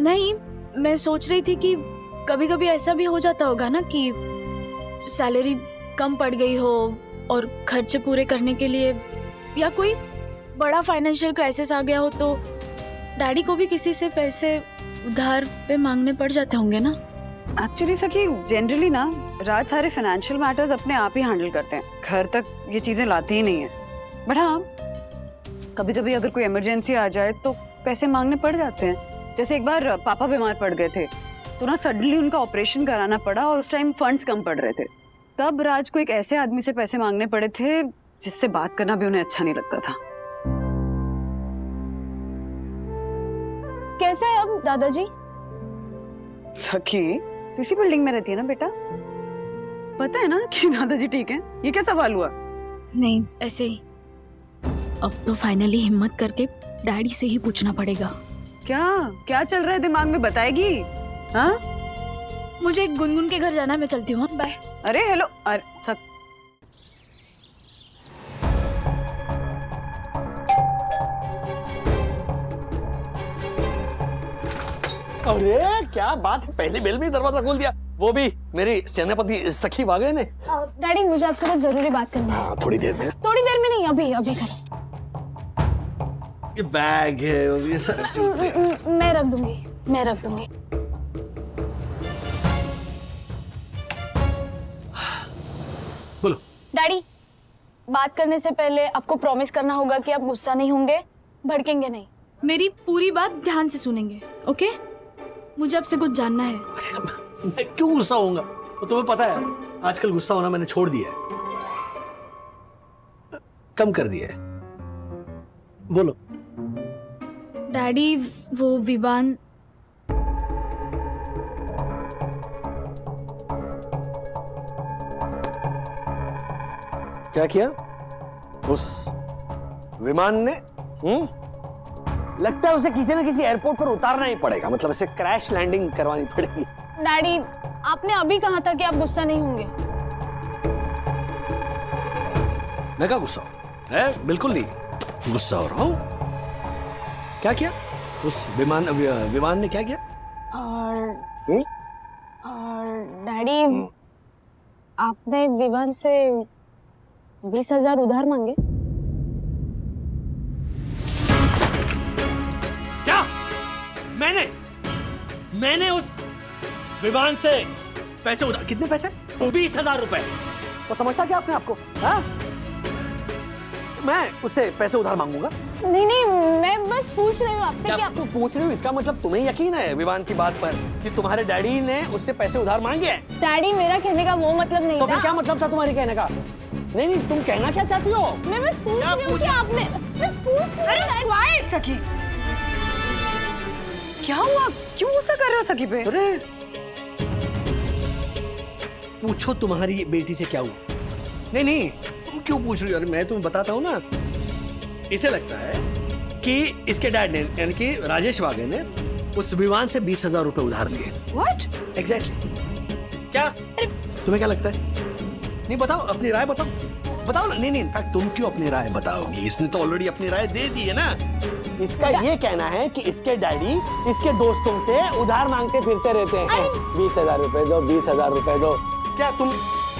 Speaker 11: नहीं, मैं सोच रही थी कि कभी कभी ऐसा भी हो जाता होगा ना कि सैलरी कम पड़ गई हो और खर्चे पूरे करने के लिए, या कोई बड़ा फाइनेंशियल क्राइसिस आ गया हो तो डैडी को भी किसी से पैसे उधार पे मांगने पड़ जाते होंगे ना।
Speaker 5: एक्चुअली सखी जनरली ना राज सारे फाइनेंशियल मैटर्स अपने आप ही हैंडल करते हैं, घर तक ये चीजें लाते ही नहीं है। बट हाँ कभी कभी अगर कोई इमरजेंसी आ जाए तो पैसे मांगने पड़ जाते हैं। जैसे एक बार पापा बीमार पड़ गए थे तो ना सडनली उनका ऑपरेशन कराना पड़ा और उस टाइम फंड्स कम पड़ रहे थे। तब राज को एक ऐसे आदमी से पैसे मांगने पड़े थे जिससे बात करना भी उन्हें अच्छा नहीं लगता था।
Speaker 11: कैसे है अब दादाजी?
Speaker 5: सखी तो इसी बिल्डिंग में रहती है ना बेटा, पता है ना कि दादाजी ठीक है। ये क्या सवाल हुआ?
Speaker 11: नहीं ऐसे ही। अब तो फाइनली हिम्मत करके डैडी से ही पूछना पड़ेगा।
Speaker 5: क्या क्या चल रहा है दिमाग में, बताएगी? हाँ
Speaker 11: मुझे गुनगुन के घर जाना है, मैं चलती हूँ। बाय।
Speaker 5: अरे हेलो, अरे
Speaker 1: अरे क्या बात है, पहले बेल में दरवाजा खोल दिया, वो भी मेरी सेनापति सखी वागे ने।
Speaker 11: डैडी मुझे आपसे कुछ जरूरी बात करनी है।
Speaker 1: हाँ, थोड़ी देर में
Speaker 11: नहीं, अभी करो।
Speaker 1: ये बैग है और ये सब
Speaker 11: मैं रख दूंगी। डैडी, बात करने से पहले आपको प्रॉमिस करना होगा कि आप गुस्सा नहीं होंगे, भड़केंगे नहीं, मेरी पूरी बात ध्यान से सुनेंगे, ओके? मुझे आपसे कुछ जानना है।
Speaker 1: मैं क्यों गुस्सा होऊंगा? तो तुम्हें पता है आजकल गुस्सा होना मैंने छोड़ दिया है, कम कर दिया है। बोलो।
Speaker 11: डैडी, वो विवान
Speaker 1: क्या किया उस विमान ने? लगता है उसे किसी न किसी एयरपोर्ट पर उतारना ही पड़ेगा, मतलब इसे क्रैश लैंडिंग करवानी पड़ेगी।
Speaker 11: डैडी, आपने अभी कहा था कि आप गुस्सा नहीं होंगे।
Speaker 1: मैं क्या गुस्सा है? बिल्कुल नहीं गुस्सा हो रहा हूं। क्या किया उस विमान ने? क्या किया?
Speaker 11: और डैडी, आपने विवान से 20,000 उधार मांगे।
Speaker 1: क्या? मैंने उस विमान से पैसे उधार? कितने पैसे? 20,000 रुपए। तो समझता क्या आपने आपको? हाँ? मैं उससे पैसे उधार मांगूंगा?
Speaker 11: नहीं, मैं बस पूछ रही हूँ आपसे
Speaker 1: क्या तुम पूछ रही हो? इसका मतलब तुम्हें यकीन है विमान की बात पर कि तुम्हारे डैडी ने उससे पैसे उधार मांगे हैं?
Speaker 11: डैडी, मेरा कहने का वो मतलब नहीं
Speaker 1: तो
Speaker 11: था।
Speaker 1: फिर क्या मतलब था तुम्हारे कहने का? नहीं, तुम कहना क्या चाहती हो?
Speaker 11: मैं बस पूछ रही हूँ कि आपने। मैं पूछ रही हूँ।
Speaker 5: क्वाइट सखी, क्या हुआ? क्यों गुस्सा कर रहे हो सखी पे?
Speaker 1: अरे पूछो तुम्हारी बेटी से क्या हुआ? नहीं, तुम क्यों पूछ रही हो? अरे मैं तुम्हें बताता हूँ ना। इसे लगता है कि इसके डैड ने, यानी कि राजेश वाघे ने उस विमान से 20,000 रुपए उधार लिए।
Speaker 5: What?
Speaker 1: एग्जैक्टली। क्या तुम्हें क्या लगता है? नहीं, बताओ, अपनी राय बताओ। बताओ ना। नहीं, इनफैक्ट तुम क्यों अपनी राय बताओगी? इसने तो ऑलरेडी अपनी राय दे दी है ना। इसका ये कहना है कि इसके डैडी इसके दोस्तों से उधार मांगते फिरते रहते हैं। 20,000 रुपए दो, 20,000 रुपए दो। क्या तुम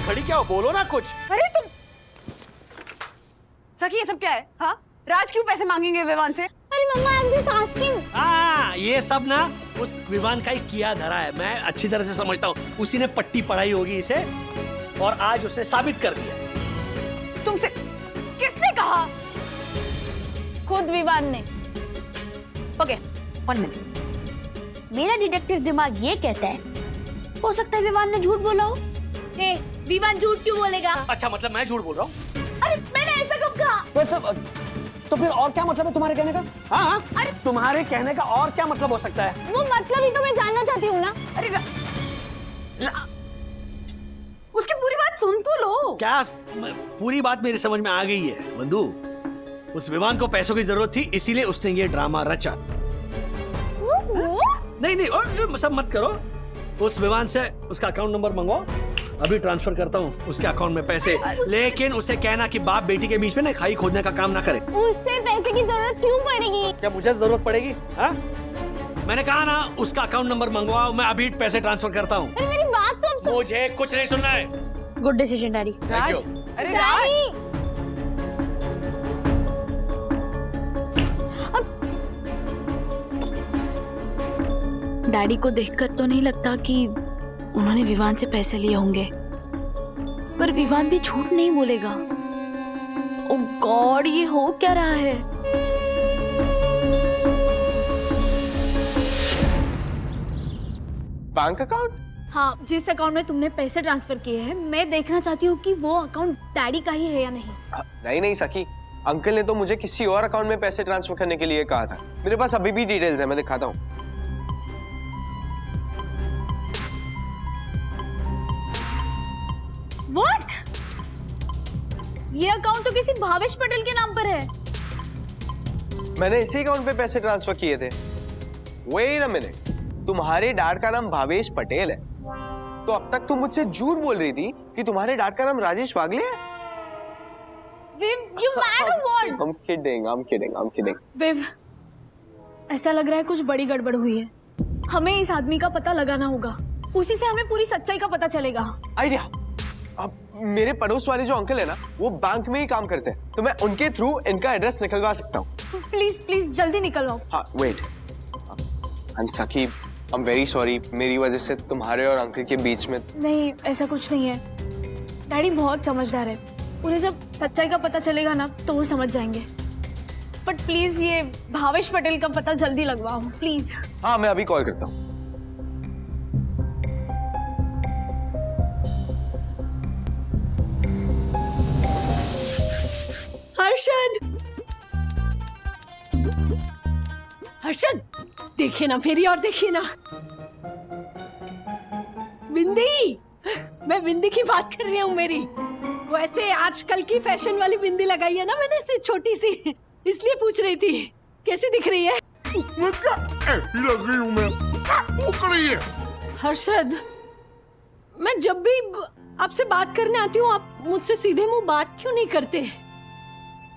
Speaker 1: खड़ी क्या हो? बोलो ना कुछ।
Speaker 5: अरे तुम सखी, ये सब क्या है? हाँ, राज क्यों पैसे मांगेंगे विवान से?
Speaker 11: अरे मम्मा, आई एम जस्ट आस्किंग।
Speaker 1: हाँ, ये सब ना उस विमान का ही किया धरा है। मैं अच्छी तरह से समझता हूँ। उसी ने पट्टी पढ़ाई होगी इसे और आज उसने साबित कर दिया।
Speaker 5: तुमसे किसने कहा?
Speaker 11: खुद विवान ने।
Speaker 4: Okay, 1 minute. मेरा डिटेक्टिव दिमाग ये कहता है हो सकता है विवान ने झूठ बोला हो।
Speaker 11: हे, विवान झूठ क्यों बोलेगा?
Speaker 1: अच्छा, मतलब मैं झूठ बोल रहा हूँ?
Speaker 11: अरे मैंने ऐसा कब कहा?
Speaker 1: तो फिर और क्या मतलब है तुम्हारे कहने का? हाँ, अरे तुम्हारे कहने का और क्या मतलब हो सकता है?
Speaker 11: वो मतलब ही तो मैं जानना चाहती हूँ ना।
Speaker 5: अरे उसकी पूरी बात सुन तो लो।
Speaker 1: क्या पूरी बात मेरी समझ में आ गई है बंधु? उस विमान को पैसों की जरूरत थी, इसीलिए उसने ये ड्रामा रचा। नहीं, और सब मत करो। उस विमान से उसका अकाउंट नंबर मंगवाओ, अभी ट्रांसफर करता हूँ उसके अकाउंट में पैसे। लेकिन उसे कहना कि बाप बेटी के बीच में ना खाई खोदने का काम ना करे।
Speaker 11: उससे पैसे की जरूरत क्यों पड़ेगी?
Speaker 1: क्या मुझे जरूरत पड़ेगी? हाँ, मैंने कहा ना उसका अकाउंट नंबर मंगवाओ, मैं अभी पैसे ट्रांसफर करता हूँ।
Speaker 11: अरे मेरी बात तो अब सुन।
Speaker 1: मुझे कुछ नहीं सुनना है।
Speaker 11: Good decision daddy.
Speaker 1: Thank you.
Speaker 5: अरे
Speaker 11: डैडी, डैडी को देखकर तो नहीं लगता कि उन्होंने विवान से पैसे लिए होंगे, पर विवान भी झूठ नहीं बोलेगा। ओह गॉड, ये हो क्या रहा है?
Speaker 14: Bank account?
Speaker 11: हाँ, जिस अकाउंट में तुमने पैसे ट्रांसफर किए हैं, मैं देखना चाहती हूँ कि वो अकाउंट डैडी का ही है या नहीं।
Speaker 14: नहीं सखी, अंकल ने तो मुझे किसी और अकाउंट में पैसे ट्रांसफर करने के लिए कहा था। मेरे पास अभी भी डिटेल्स है, मैं दिखाता हूँ।
Speaker 11: What? ये अकाउंट तो किसी भावेश पटेल के नाम पर है।
Speaker 14: मैंने इसी अकाउंट पे पैसे ट्रांसफर किए थे। Wait a minute, तुम्हारे डैड का नाम भावेश पटेल है, तो अब तक तुम मुझसे झूठ बोल रही थी कि तुम्हारे डैड का नाम राजेश वागले है?
Speaker 11: विव, you mad or what?
Speaker 14: I'm kidding.
Speaker 11: विव, ऐसा लग रहा है कुछ बड़ी गड़बड़ हुई है। हमें इस आदमी का पता लगाना होगा, उसी से हमें पूरी सच्चाई का पता चलेगा।
Speaker 14: आइडिया। अब मेरे पड़ोस वाले जो अंकल है ना, वो बैंक में ही काम करते हैं, तो मैं उनके थ्रू इनका एड्रेस निकलवा सकता हूँ।
Speaker 11: प्लीज जल्दी निकलवाओ।
Speaker 14: हाँ, वेट। सखी, आई एम वेरी सॉरी, मेरी वजह से तुम्हारे और अंकल के बीच में।
Speaker 11: नहीं, ऐसा कुछ नहीं है। डैडी बहुत समझदार है, उन्हें जब सच्चाई का पता चलेगा ना तो वो समझ जाएंगे। बट प्लीज ये भावेश पटेल का पता जल्दी लगवाओ प्लीज।
Speaker 14: हाँ मैं अभी कॉल करता हूँ।
Speaker 7: हर्षद, हर्षद देखिए ना मेरी और देखिए ना। बिंदी, मैं बिंदी की बात कर रही हूँ मेरी। वैसे आजकल की फैशन वाली बिंदी लगाई है ना मैंने, से छोटी सी, इसलिए पूछ रही थी कैसी दिख रही है।
Speaker 10: लग रही हूँ मैं, है।
Speaker 7: हर्षद, मैं जब भी आपसे बात करने आती हूँ आप मुझसे सीधे मुंह बात क्यों नहीं करते?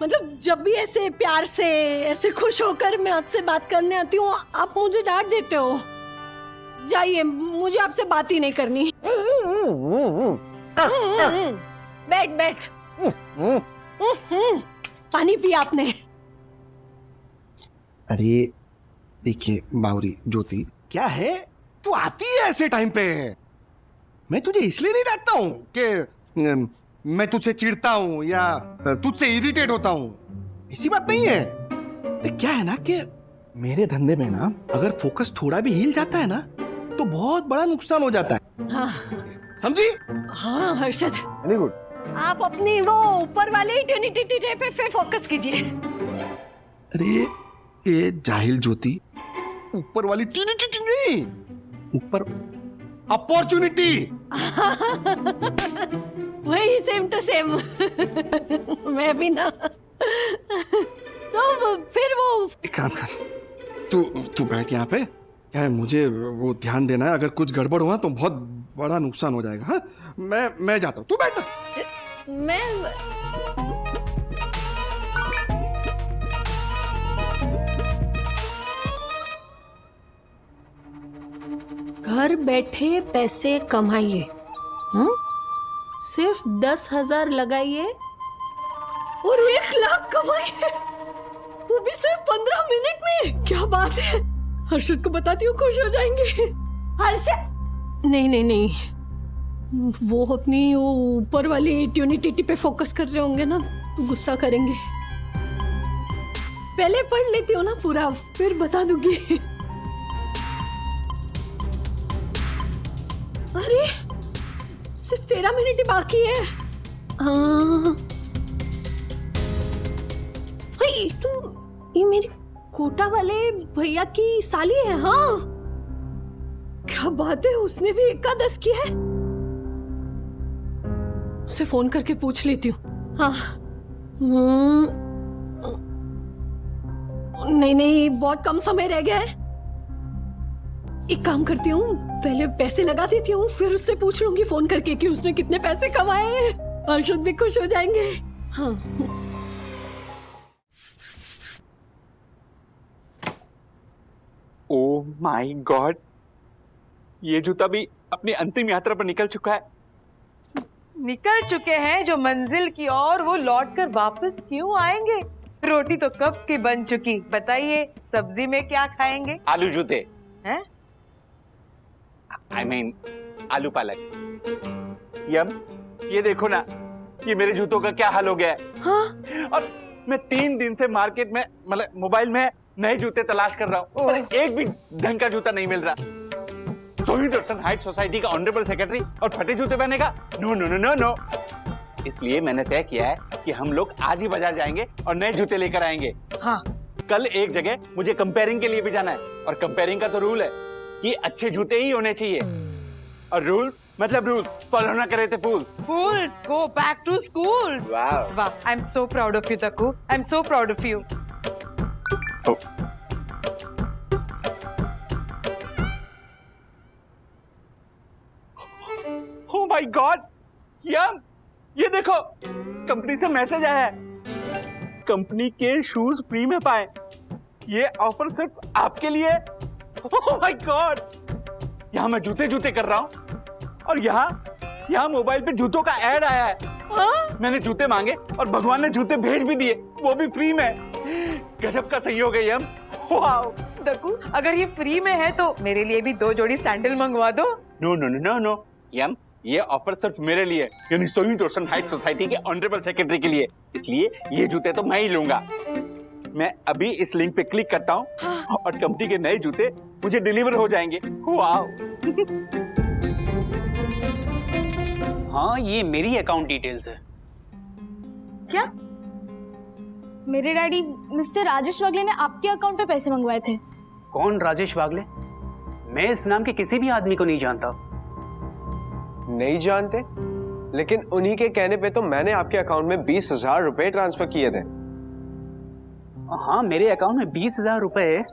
Speaker 7: मतलब जब भी ऐसे प्यार से, ऐसे खुश होकर मैं आपसे बात करने आती हूँ आप मुझे डांट देते हो। जाइए, मुझे आपसे बात ही नहीं करनी। बैठ बैठ। पानी पिया आपने?
Speaker 10: अरे देखिए बावरी ज्योति, क्या है तू आती है ऐसे टाइम पे? मैं तुझे इसलिए नहीं डांटता हूँ कि मैं तुझसे चिढ़ता हूँ या तुझसे इरिटेट होता हूँ, ऐसी बात नहीं है। क्या है ना कि मेरे धंधे में ना अगर फोकस थोड़ा भी हिल जाता है ना तो बहुत बड़ा नुकसान हो जाता है।
Speaker 7: हाँ
Speaker 10: समझी?
Speaker 7: हाँ हर्षद,
Speaker 10: वेरी गुड।
Speaker 7: आप अपनी वो ऊपर वाले ट्यूनिटी पे फोकस कीजिए।
Speaker 10: अरे ये जाहिल ज्योति, ऊपर वाली ट्यूनिटी नहीं, ऊपर अपॉर्चुनिटी।
Speaker 7: वही सेम टू सेम। मैं भी ना। तो फिर वो
Speaker 10: एक काम कर, तू बैठ यहाँ पे। क्या है, मुझे वो ध्यान देना है, अगर कुछ गड़बड़ हुआ तो बहुत बड़ा नुकसान हो जाएगा। हाँ मैं जाता हूँ, तू बैठ ना।
Speaker 7: मैं घर बैठे पैसे कमाइए, सिर्फ 10,000 लगाइए और 1 लाख कमाइए, वो भी सिर्फ 15 मिनट में। क्या बात है, हर्षद को बताती हूँ, खुश हो जाएंगे। हर्षद, नहीं नहीं नहीं, वो अपनी वो ऊपर वाली ट्यूनिटी पे फोकस कर रहे होंगे ना, तो गुस्सा करेंगे। पहले पढ़ लेती हो ना पूरा, फिर बता दूंगी। अरे सिर्फ 13 मिनट ही बाकी है। हाँ ये मेरी कोटा वाले भैया की साली है। हाँ क्या बात है, उसने भी एकादश किया है। उसे फोन करके पूछ लेती हूँ। हाँ नहीं बहुत कम समय रह गया है। एक काम करती हूँ, पहले पैसे लगा देती हूँ, फिर उससे पूछ लूंगी फोन करके कि उसने कितने पैसे कमाए हैं। हर्षद भी खुश हो जाएंगे। हाँ
Speaker 3: ओह माय गॉड, ये जूता भी अपनी अंतिम यात्रा पर निकल चुका है।
Speaker 7: निकल चुके हैं जो मंजिल की ओर, वो लौटकर वापस क्यों आएंगे? रोटी तो कब की बन चुकी, बताइए सब्जी में क्या खाएंगे?
Speaker 3: आलू जूते
Speaker 7: हैं?
Speaker 3: I mean, आलू पालक। यम, ये देखो ना, ये मेरे जूतों का क्या हाल हो गया है।
Speaker 7: हाँ?
Speaker 3: और मैं 3 दिन से मार्केट में, मतलब मोबाइल में नए जूते तलाश कर रहा हूँ, पर एक भी ढंग का जूता नहीं मिल रहा। सोही दर्शन हाइट सोसाइटी का ऑनरेबल सेक्रेटरी और फटे जूते पहनेगा? No no no no no. इसलिए मैंने तय किया है कि हम लोग आज ही बाजार जाएंगे और नए जूते लेकर आएंगे।
Speaker 7: हाँ।
Speaker 3: कल एक जगह मुझे कंपेयरिंग के लिए भी जाना है, और कंपेयरिंग का तो रूल है कि अच्छे जूते ही होने चाहिए, और रूल्स मतलब रूल्स फॉलो ना करे थे फूल्स।
Speaker 7: Cool, go back to school.
Speaker 3: Wow.
Speaker 7: Wow, I'm so proud of you, Taku. I'm so proud of you.
Speaker 3: Oh my God! यम, ये देखो, कंपनी से मैसेज आया है, कंपनी के शूज फ्री में पाए। ये ऑफर सिर्फ आपके लिए। Oh my God! यहाँ मैं जूते कर रहा हूँ और यहाँ मोबाइल पे जूतों का ऐड आया है। मैंने जूते मांगे और भगवान ने जूते भेज भी दिए, वो भी फ्री में। गजब का संयोग है यम। वाओ।
Speaker 7: दक्कू, अगर ये फ्री में है तो मेरे लिए भी 2 जोड़ी सैंडल मंगवा दो।
Speaker 3: No no no no no यम, ये ऑफर सिर्फ मेरे लिए यानी शहीद रोशन हाइट सोसाइटी के ऑनरेबल सेक्रेटरी के लिए, इसलिए ये जूते तो मैं ही लूंगा। मैं अभी इस लिंक पे क्लिक करता हूँ और कंपनी के नए जूते मुझे डिलीवर हो जाएंगे। वाओ।
Speaker 13: हाँ, ये मेरी अकाउंट डिटेल्स है।
Speaker 11: क्या मेरे डैडी मिस्टर राजेश वागले ने आपके अकाउंट पे पैसे मंगवाए थे?
Speaker 13: कौन राजेश वागले? मैं इस नाम के किसी भी आदमी को नहीं जानता।
Speaker 14: नहीं जानते? लेकिन उन्हीं के कहने पे तो मैंने आपके अकाउंट में 20,000 रुपए ट्रांसफर किए थे।
Speaker 13: हाँ, मेरे अकाउंट में 20,000 रुपए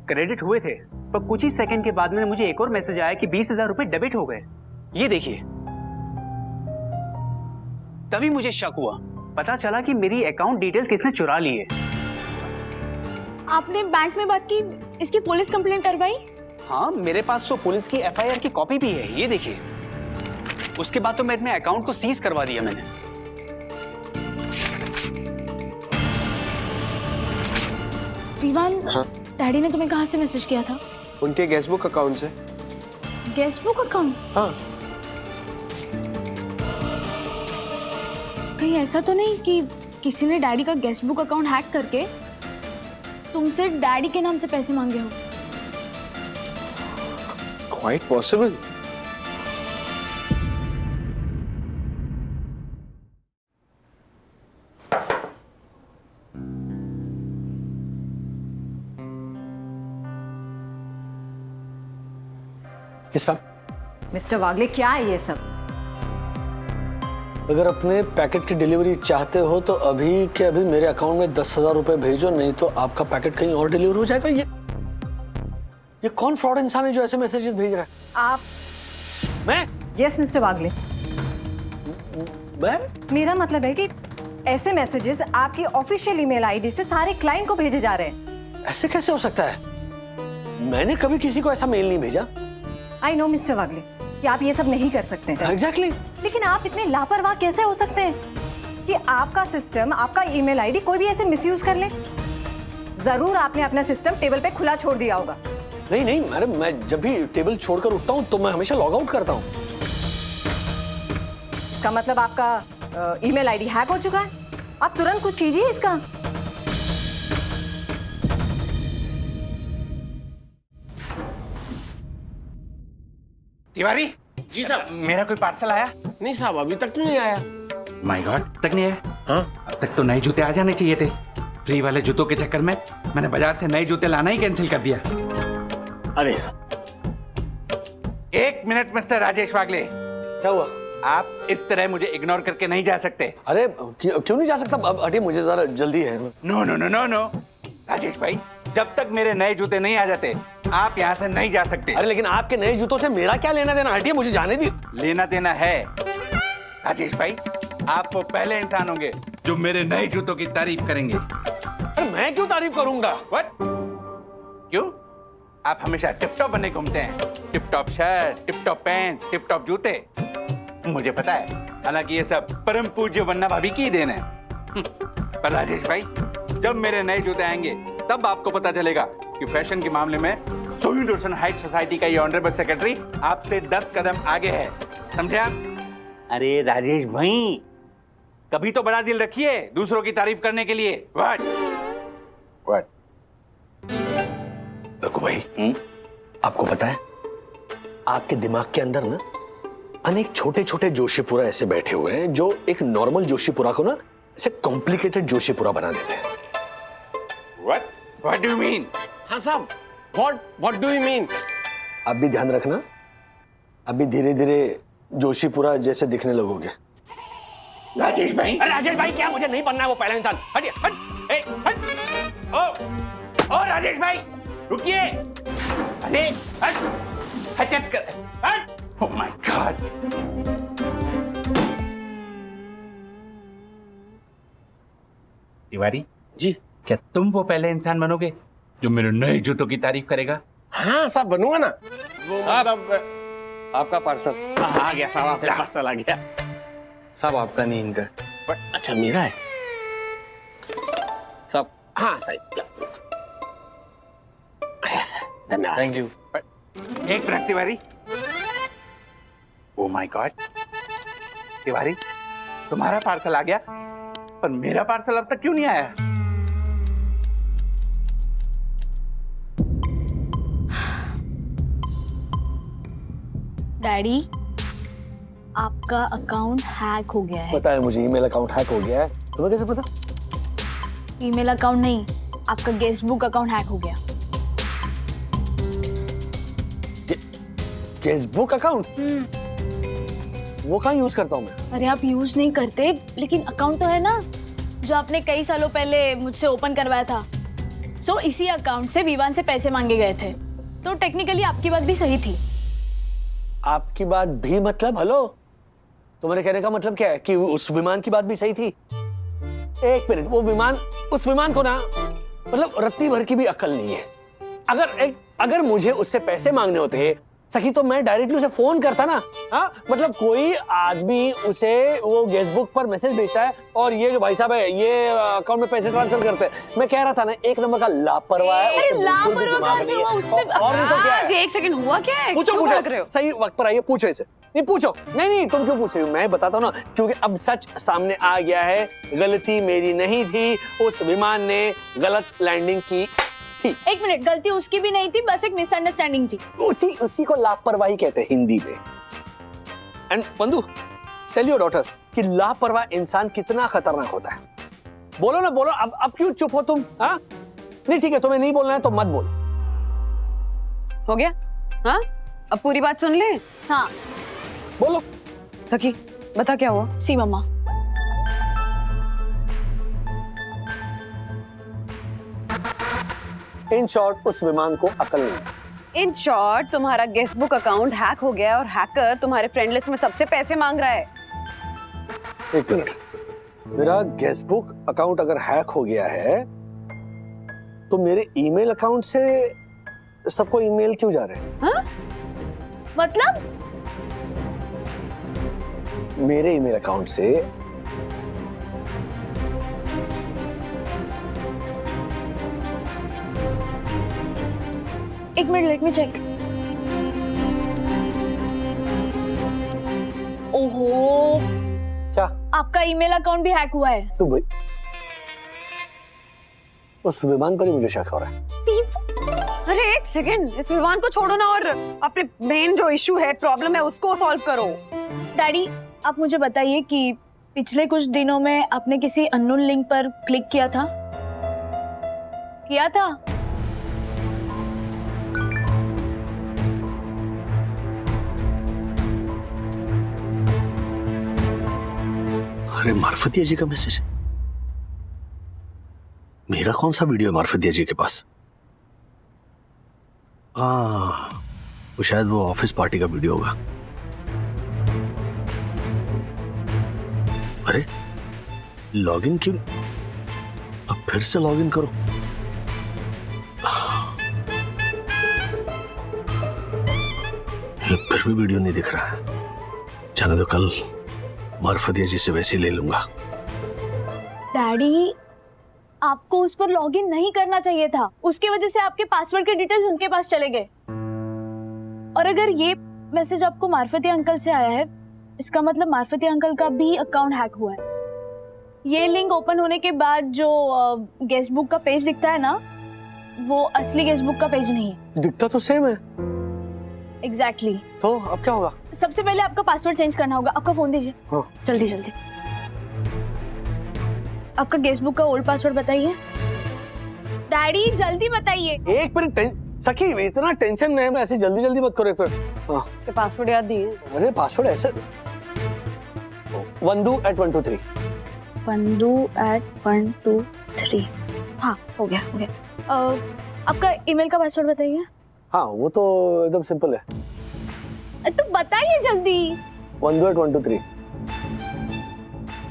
Speaker 13: क्रेडिट हुए थे, पर कुछ ही सेकंड के बाद में मुझे एक और मैसेज आया कि 20,000 रुपए डेबिट हो गए। ये देखिए, तभी मुझे शक हुआ। पता चला कि मेरी अकाउंट डिटेल्स किसने चुरा ली है।
Speaker 11: आपने बैंक में बात की, इसकी पुलिस कंप्लेंट करवाई?
Speaker 13: हाँ, मेरे पास तो पुलिस की FIR की कॉपी भी है, ये देखिए। उसके बाद तो मैं अपने अकाउंट को सीज करवा दिया मैंने।
Speaker 11: विवान,
Speaker 14: हाँ?
Speaker 11: डैडी ने तुम्हें कहाँ से मैसेज किया था?
Speaker 14: उनके गेस्ट बुक अकाउंट से।
Speaker 11: Guest book account?
Speaker 14: हाँ।
Speaker 11: कहीं ऐसा तो नहीं कि किसी ने डैडी का गेस्ट बुक अकाउंट हैक करके तुमसे डैडी के नाम से पैसे मांगे हो?
Speaker 14: Quite possible.
Speaker 1: किस मैम?
Speaker 2: मिस्टर वागले, क्या है ये सब?
Speaker 1: अगर अपने पैकेट की डिलीवरी चाहते हो तो अभी के अभी मेरे अकाउंट में 10,000 रुपए भेजो, नहीं तो आपका पैकेट कहीं और डिलीवर हो जाएगा। ये कौन फ्रॉड इंसान है जो ऐसे मैसेजेस भेज रहा है?
Speaker 2: आप?
Speaker 1: मैं?
Speaker 2: यस मिस्टर वागले।
Speaker 1: मैं?
Speaker 2: मेरा मतलब है कि ऐसे मैसेजेस आपकी ऑफिशियल ईमेल आईडी से सारे क्लाइंट को भेजे जा रहे हैं।
Speaker 1: ऐसे कैसे हो सकता है? मैंने कभी किसी को ऐसा मेल नहीं भेजा।
Speaker 2: आई नो मिस्टर वागले कि आप ये सब नहीं कर सकते।
Speaker 1: एग्जैक्टली।
Speaker 2: लेकिन आप इतने लापरवाह कैसे हो सकते हैं कि आपका सिस्टम, आपका ईमेल आईडी कोई भी ऐसे मिसयूज कर ले? जरूर आपने अपना सिस्टम टेबल पे खुला छोड़ दिया होगा।
Speaker 1: नहीं नहीं मैडम, मैं जब भी टेबल छोड़कर उठता हूँ तो मैं हमेशा लॉग आउट करता हूँ।
Speaker 2: इसका मतलब आपका ईमेल आईडी हैक हो चुका है। आप तुरंत कुछ कीजिए इसका।
Speaker 3: तिवारी
Speaker 10: जी साहब।
Speaker 3: मेरा कोई पार्सल आया?
Speaker 10: नहीं साहब, अभी तक तो नहीं आया।
Speaker 3: माय गॉड, तक नहीं आया?
Speaker 10: हाँ?
Speaker 3: अब तक तो नए जूते आ जाने चाहिए थे। फ्री वाले जूतों के चक्कर में मैंने बाजार से नए जूते लाना ही कैंसिल कर दिया।
Speaker 10: अरे साहब,
Speaker 3: एक मिनट मिस्टर राजेश वागले,
Speaker 1: क्या हुआ?
Speaker 3: आप इस तरह मुझे इग्नोर करके नहीं जा सकते।
Speaker 1: अरे क्यों नहीं जा सकता? अब हटिए, मुझे जरा जल्दी है।
Speaker 3: No no no no no Rajesh bhai, जब तक मेरे नए जूते नहीं आ जाते आप यहाँ से नहीं जा सकते।
Speaker 1: अरे लेकिन आपके नए जूतों से मेरा क्या लेना देना? हटिए, मुझे जाने दी।
Speaker 3: लेना देना है राजेश भाई। आप वो पहले इंसान होंगे जो मेरे नए जूतों की तारीफ करेंगे।
Speaker 1: अरे मैं क्यों तारीफ करूंगा?
Speaker 3: व्हाट? क्यों? आप हमेशा टिप टॉप बने घूमते हैं। Tip top shirt, tip top pant, tip top जूते। मुझे पता है, हालांकि ये सब परम पूज्य वन्ना भाभी की देन है। पर राजेश भाई, जब मेरे नए जूते आएंगे तब आपको पता चलेगा कि फैशन के मामले में शहीद रोशन हाइट सोसाइटी का ये ऑनरेबल सेक्रेटरी आपसे 10 कदम आगे है। समझे आप? अरे राजेश भाई, कभी तो बड़ा दिल रखिए दूसरों की तारीफ करने के लिए। व्हाट? व्हाट?
Speaker 1: देखो भाई, आपको पता है आपके दिमाग के अंदर ना अनेक छोटे छोटे जोशीपुरा ऐसे बैठे हुए हैं जो एक नॉर्मल जोशीपुरा को ना ऐसे कॉम्प्लिकेटेड जोशीपुरा बना देते हैं।
Speaker 3: What? What do you mean?
Speaker 10: हाँ साहब, what do you mean?
Speaker 1: आप भी ध्यान रखना, अभी धीरे धीरे जोशीपुरा जैसे दिखने लगोगे।
Speaker 3: राजेश भाई,
Speaker 1: अरे राजेश भाई क्या? मुझे नहीं बनना है वो पहला इंसान। हटिए, हट,
Speaker 3: ए, हट। ओ राजेश भाई, रुकिए। अरे हट, हट हट कर, हट। Oh my God. Tiwari
Speaker 10: ji,
Speaker 3: क्या तुम वो पहले इंसान बनोगे जो मेरे नए जूतों की तारीफ करेगा?
Speaker 10: हाँ साहब, बनूंगा ना। वो मतलब
Speaker 14: आपका पार्सल।
Speaker 10: आ गया साहब, आपका पार्सल आ गया।
Speaker 14: साहब आपका नहीं, इनका।
Speaker 10: अच्छा, मेरा है
Speaker 14: साहब।
Speaker 10: हाँ सही, धन्यवाद।
Speaker 14: Thank you.
Speaker 3: एक minute Tiwari, oh my God, Tiwari तुम्हारा पार्सल आ गया, पर मेरा पार्सल अब तक क्यों नहीं आया?
Speaker 11: डैडी, आपका अकाउंट हैक हो गया है।
Speaker 1: पता है मुझे, ईमेल अकाउंट हैक हो गया है। तुम्हें कैसे पता?
Speaker 11: ईमेल अकाउंट नहीं, आपका गेस्ट बुक अकाउंट हैक हो गया।
Speaker 1: Facebook account? वो कहाँ यूज करता हूँ मैं?
Speaker 11: अरे आप यूज नहीं करते, लेकिन अकाउंट तो है ना, जो आपने कई सालों पहले मुझसे ओपन करवाया था। सो इसी अकाउंट से विवान से पैसे मांगे गए थे, तो टेक्निकली आपकी बात भी सही थी।
Speaker 1: आपकी बात भी मतलब? हेलो, तुम्हारे कहने का मतलब क्या है कि उस विमान की बात भी सही थी? एक मिनट, वो विमान, उस विमान को ना मतलब रत्ती भर की भी अकल नहीं है। अगर मुझे उससे पैसे मांगने होते सखी तो मैं डायरेक्टली उसे फोन करता ना। हाँ, मतलब कोई आज भी उसे वो गेस्ट बुक पर मैसेज भेजता है और ये जो भाई साहब है ये अकाउंट में पैसे ट्रांसफर करते हैं। मैं कह रहा था ना, एक नंबर का लापरवाह है। उसे बिल्कुल भी दिमाग नहीं है। और नहीं तो क्या है?
Speaker 5: एक सेकंड, हुआ क्या है?
Speaker 1: पूछो
Speaker 5: क्यों भाग रहे हो?
Speaker 1: सही वक्त पर आइए, पूछो इसे। नहीं पूछो, नहीं तुम क्यों पूछ रही हो? मैं बताता हूँ ना, क्योंकि अब सच सामने आ गया है। गलती मेरी नहीं थी, उस विमान ने गलत लैंडिंग की थी।
Speaker 11: एक मिनट, गलती उसकी भी नहीं थी, बस एक मिसअंडरस्टैंडिंग थी।
Speaker 1: उसी को लापरवाही कहते हैं हिंदी में। एंड बंधु, टेल योर डॉटर कि लापरवाह इंसान कितना खतरनाक होता है। बोलो ना, बोलो। अब क्यों चुप हो तुम? हाँ, नहीं ठीक है, तुम्हें नहीं बोलना है तो मत बोलो।
Speaker 5: हो गया? हाँ, अब पूरी बात सुन ले।
Speaker 11: हाँ
Speaker 1: बोलो।
Speaker 5: सखी बता क्या हुआ?
Speaker 11: सी मम्मा,
Speaker 1: इन शॉर्ट उस विमान को अकल नहीं।
Speaker 5: इन शॉर्ट तुम्हारा गेस्ट बुक अकाउंट हैक हो गया और हैकर तुम्हारे फ्रेंड लिस्ट में सबसे पैसे मांग रहा है।
Speaker 1: एक मिनट, मेरा गेस्ट बुक अकाउंट अगर हैक हो गया है तो मेरे ईमेल अकाउंट से सबको ईमेल क्यों जा रहे हैं?
Speaker 5: हाँ?
Speaker 11: मतलब
Speaker 1: मेरे ईमेल अकाउंट से
Speaker 11: एक मिनट, लेट मी चेक। ओहो,
Speaker 1: क्या?
Speaker 11: आपका ईमेल अकाउंट भी हैक हुआ है।
Speaker 1: तो भाई उस विमान पर ही मुझे शक हो रहा है।
Speaker 5: अरे एक सेकंड, इस विमान को छोड़ो ना और अपने मेन जो इशू है, प्रॉब्लम है, उसको सॉल्व करो।
Speaker 11: डैडी, आप मुझे बताइए कि पिछले कुछ दिनों में आपने किसी अननोन लिंक पर क्लिक किया था?
Speaker 1: अरे मार्फतिया जी का मैसेज। मेरा कौन सा वीडियो है मार्फतिया जी के पास? वो शायद वो ऑफिस पार्टी का वीडियो होगा। अरे लॉगिन क्यों? अब फिर से लॉगिन करो। फिर भी वीडियो नहीं दिख रहा है। जाने दो, कल मार्फतिया जी से वैसे ले लूंगा।
Speaker 11: डैडी, आपको उस पर लॉगिन नहीं करना चाहिए था। उसकी वजह से आपके पासवर्ड के डिटेल्स उनके पास चले गए। और अगर ये मैसेज आपको मार्फतिया अंकल से आया है, इसका मतलब मार्फतिया अंकल का भी अकाउंट हैक हुआ है। ये लिंक ओपन होने के बाद जो गेस्ट बुक का पेज दिखता है ना, वो असली गेस्ट बुक का पेज नहीं है।
Speaker 1: दिखता तो सेम है।
Speaker 11: एग्जैक्टली।
Speaker 1: तो अब क्या होगा?
Speaker 11: सबसे पहले आपका पासवर्ड चेंज करना होगा। आपका फोन दीजिए।
Speaker 1: हाँ।
Speaker 11: जल्दी जल्दी। आपका गेस्ट बुक का ओल्ड पासवर्ड बताइए। डैडी जल्दी बताइए।
Speaker 1: एक मिनट सखी, इतना टेंशन में ऐसे जल्दी जल्दी मत करो। फिर
Speaker 5: पासवर्ड याद नहीं है?
Speaker 1: अरे पासवर्ड ऐसे Vandu@123।
Speaker 11: Vandu@123। हाँ, हो गया हो गया। आपका ईमेल का पासवर्ड बताइए।
Speaker 1: हाँ, वो तो एकदम सिंपल है।
Speaker 11: तो बताइए जल्दी।
Speaker 1: Vandu@123।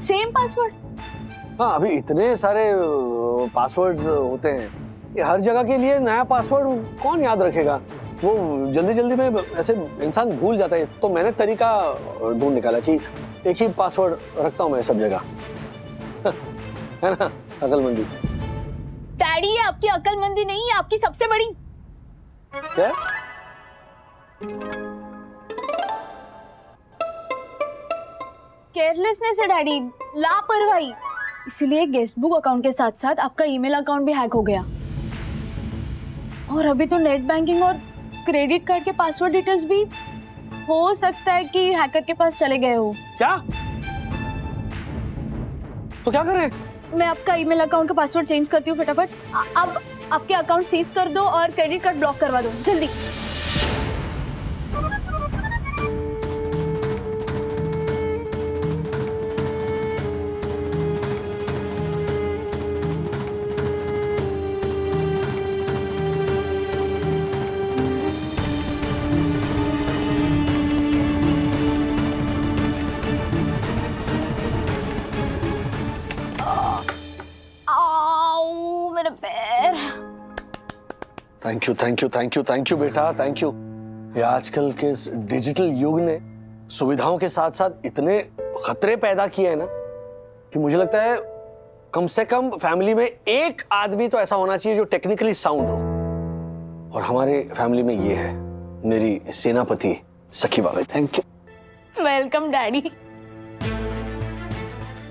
Speaker 11: Same password?
Speaker 1: हाँ, अभी इतने सारे पासवर्ड्स होते हैं, ये हर जगह के लिए नया पासवर्ड कौन याद रखेगा? वो जल्दी जल्दी में ऐसे इंसान भूल जाता है। तो मैंने तरीका ढूंढ निकाला कि एक ही पासवर्ड रखता हूँ मैं सब जगह। है ना अकलमंदी?
Speaker 11: डैडी, ये आपकी अकलमंदी नहीं है, आपकी सबसे बड़ी।
Speaker 1: क्या?
Speaker 11: केयरलेसनेस है डैडी, लापरवाही। इसलिए गेस्ट बुक अकाउंट के साथ साथ आपका ईमेल अकाउंट भी हैक हो गया। और अभी तो नेट बैंकिंग और क्रेडिट कार्ड के पासवर्ड डिटेल्स भी हो सकता है कि हैकर के पास चले गए हो।
Speaker 1: क्या? तो क्या करें?
Speaker 11: मैं आपका ईमेल अकाउंट का पासवर्ड चेंज करती हूँ फटाफट। अब आपके अकाउंट सीज कर दो और क्रेडिट कार्ड ब्लॉक करवा दो जल्दी। आओ, मेरा पैर।
Speaker 1: Thank you thank you thank you thank you बेटा, थैंक यू। ये आजकल के इस डिजिटल युग ने सुविधाओं के साथ साथ इतने खतरे पैदा किए हैं ना कि मुझे लगता है कम से कम फैमिली में एक आदमी तो ऐसा होना चाहिए जो टेक्निकली साउंड हो। और हमारे फैमिली में ये है मेरी सेनापति सखी बाबा। Thank you.
Speaker 11: Welcome daddy.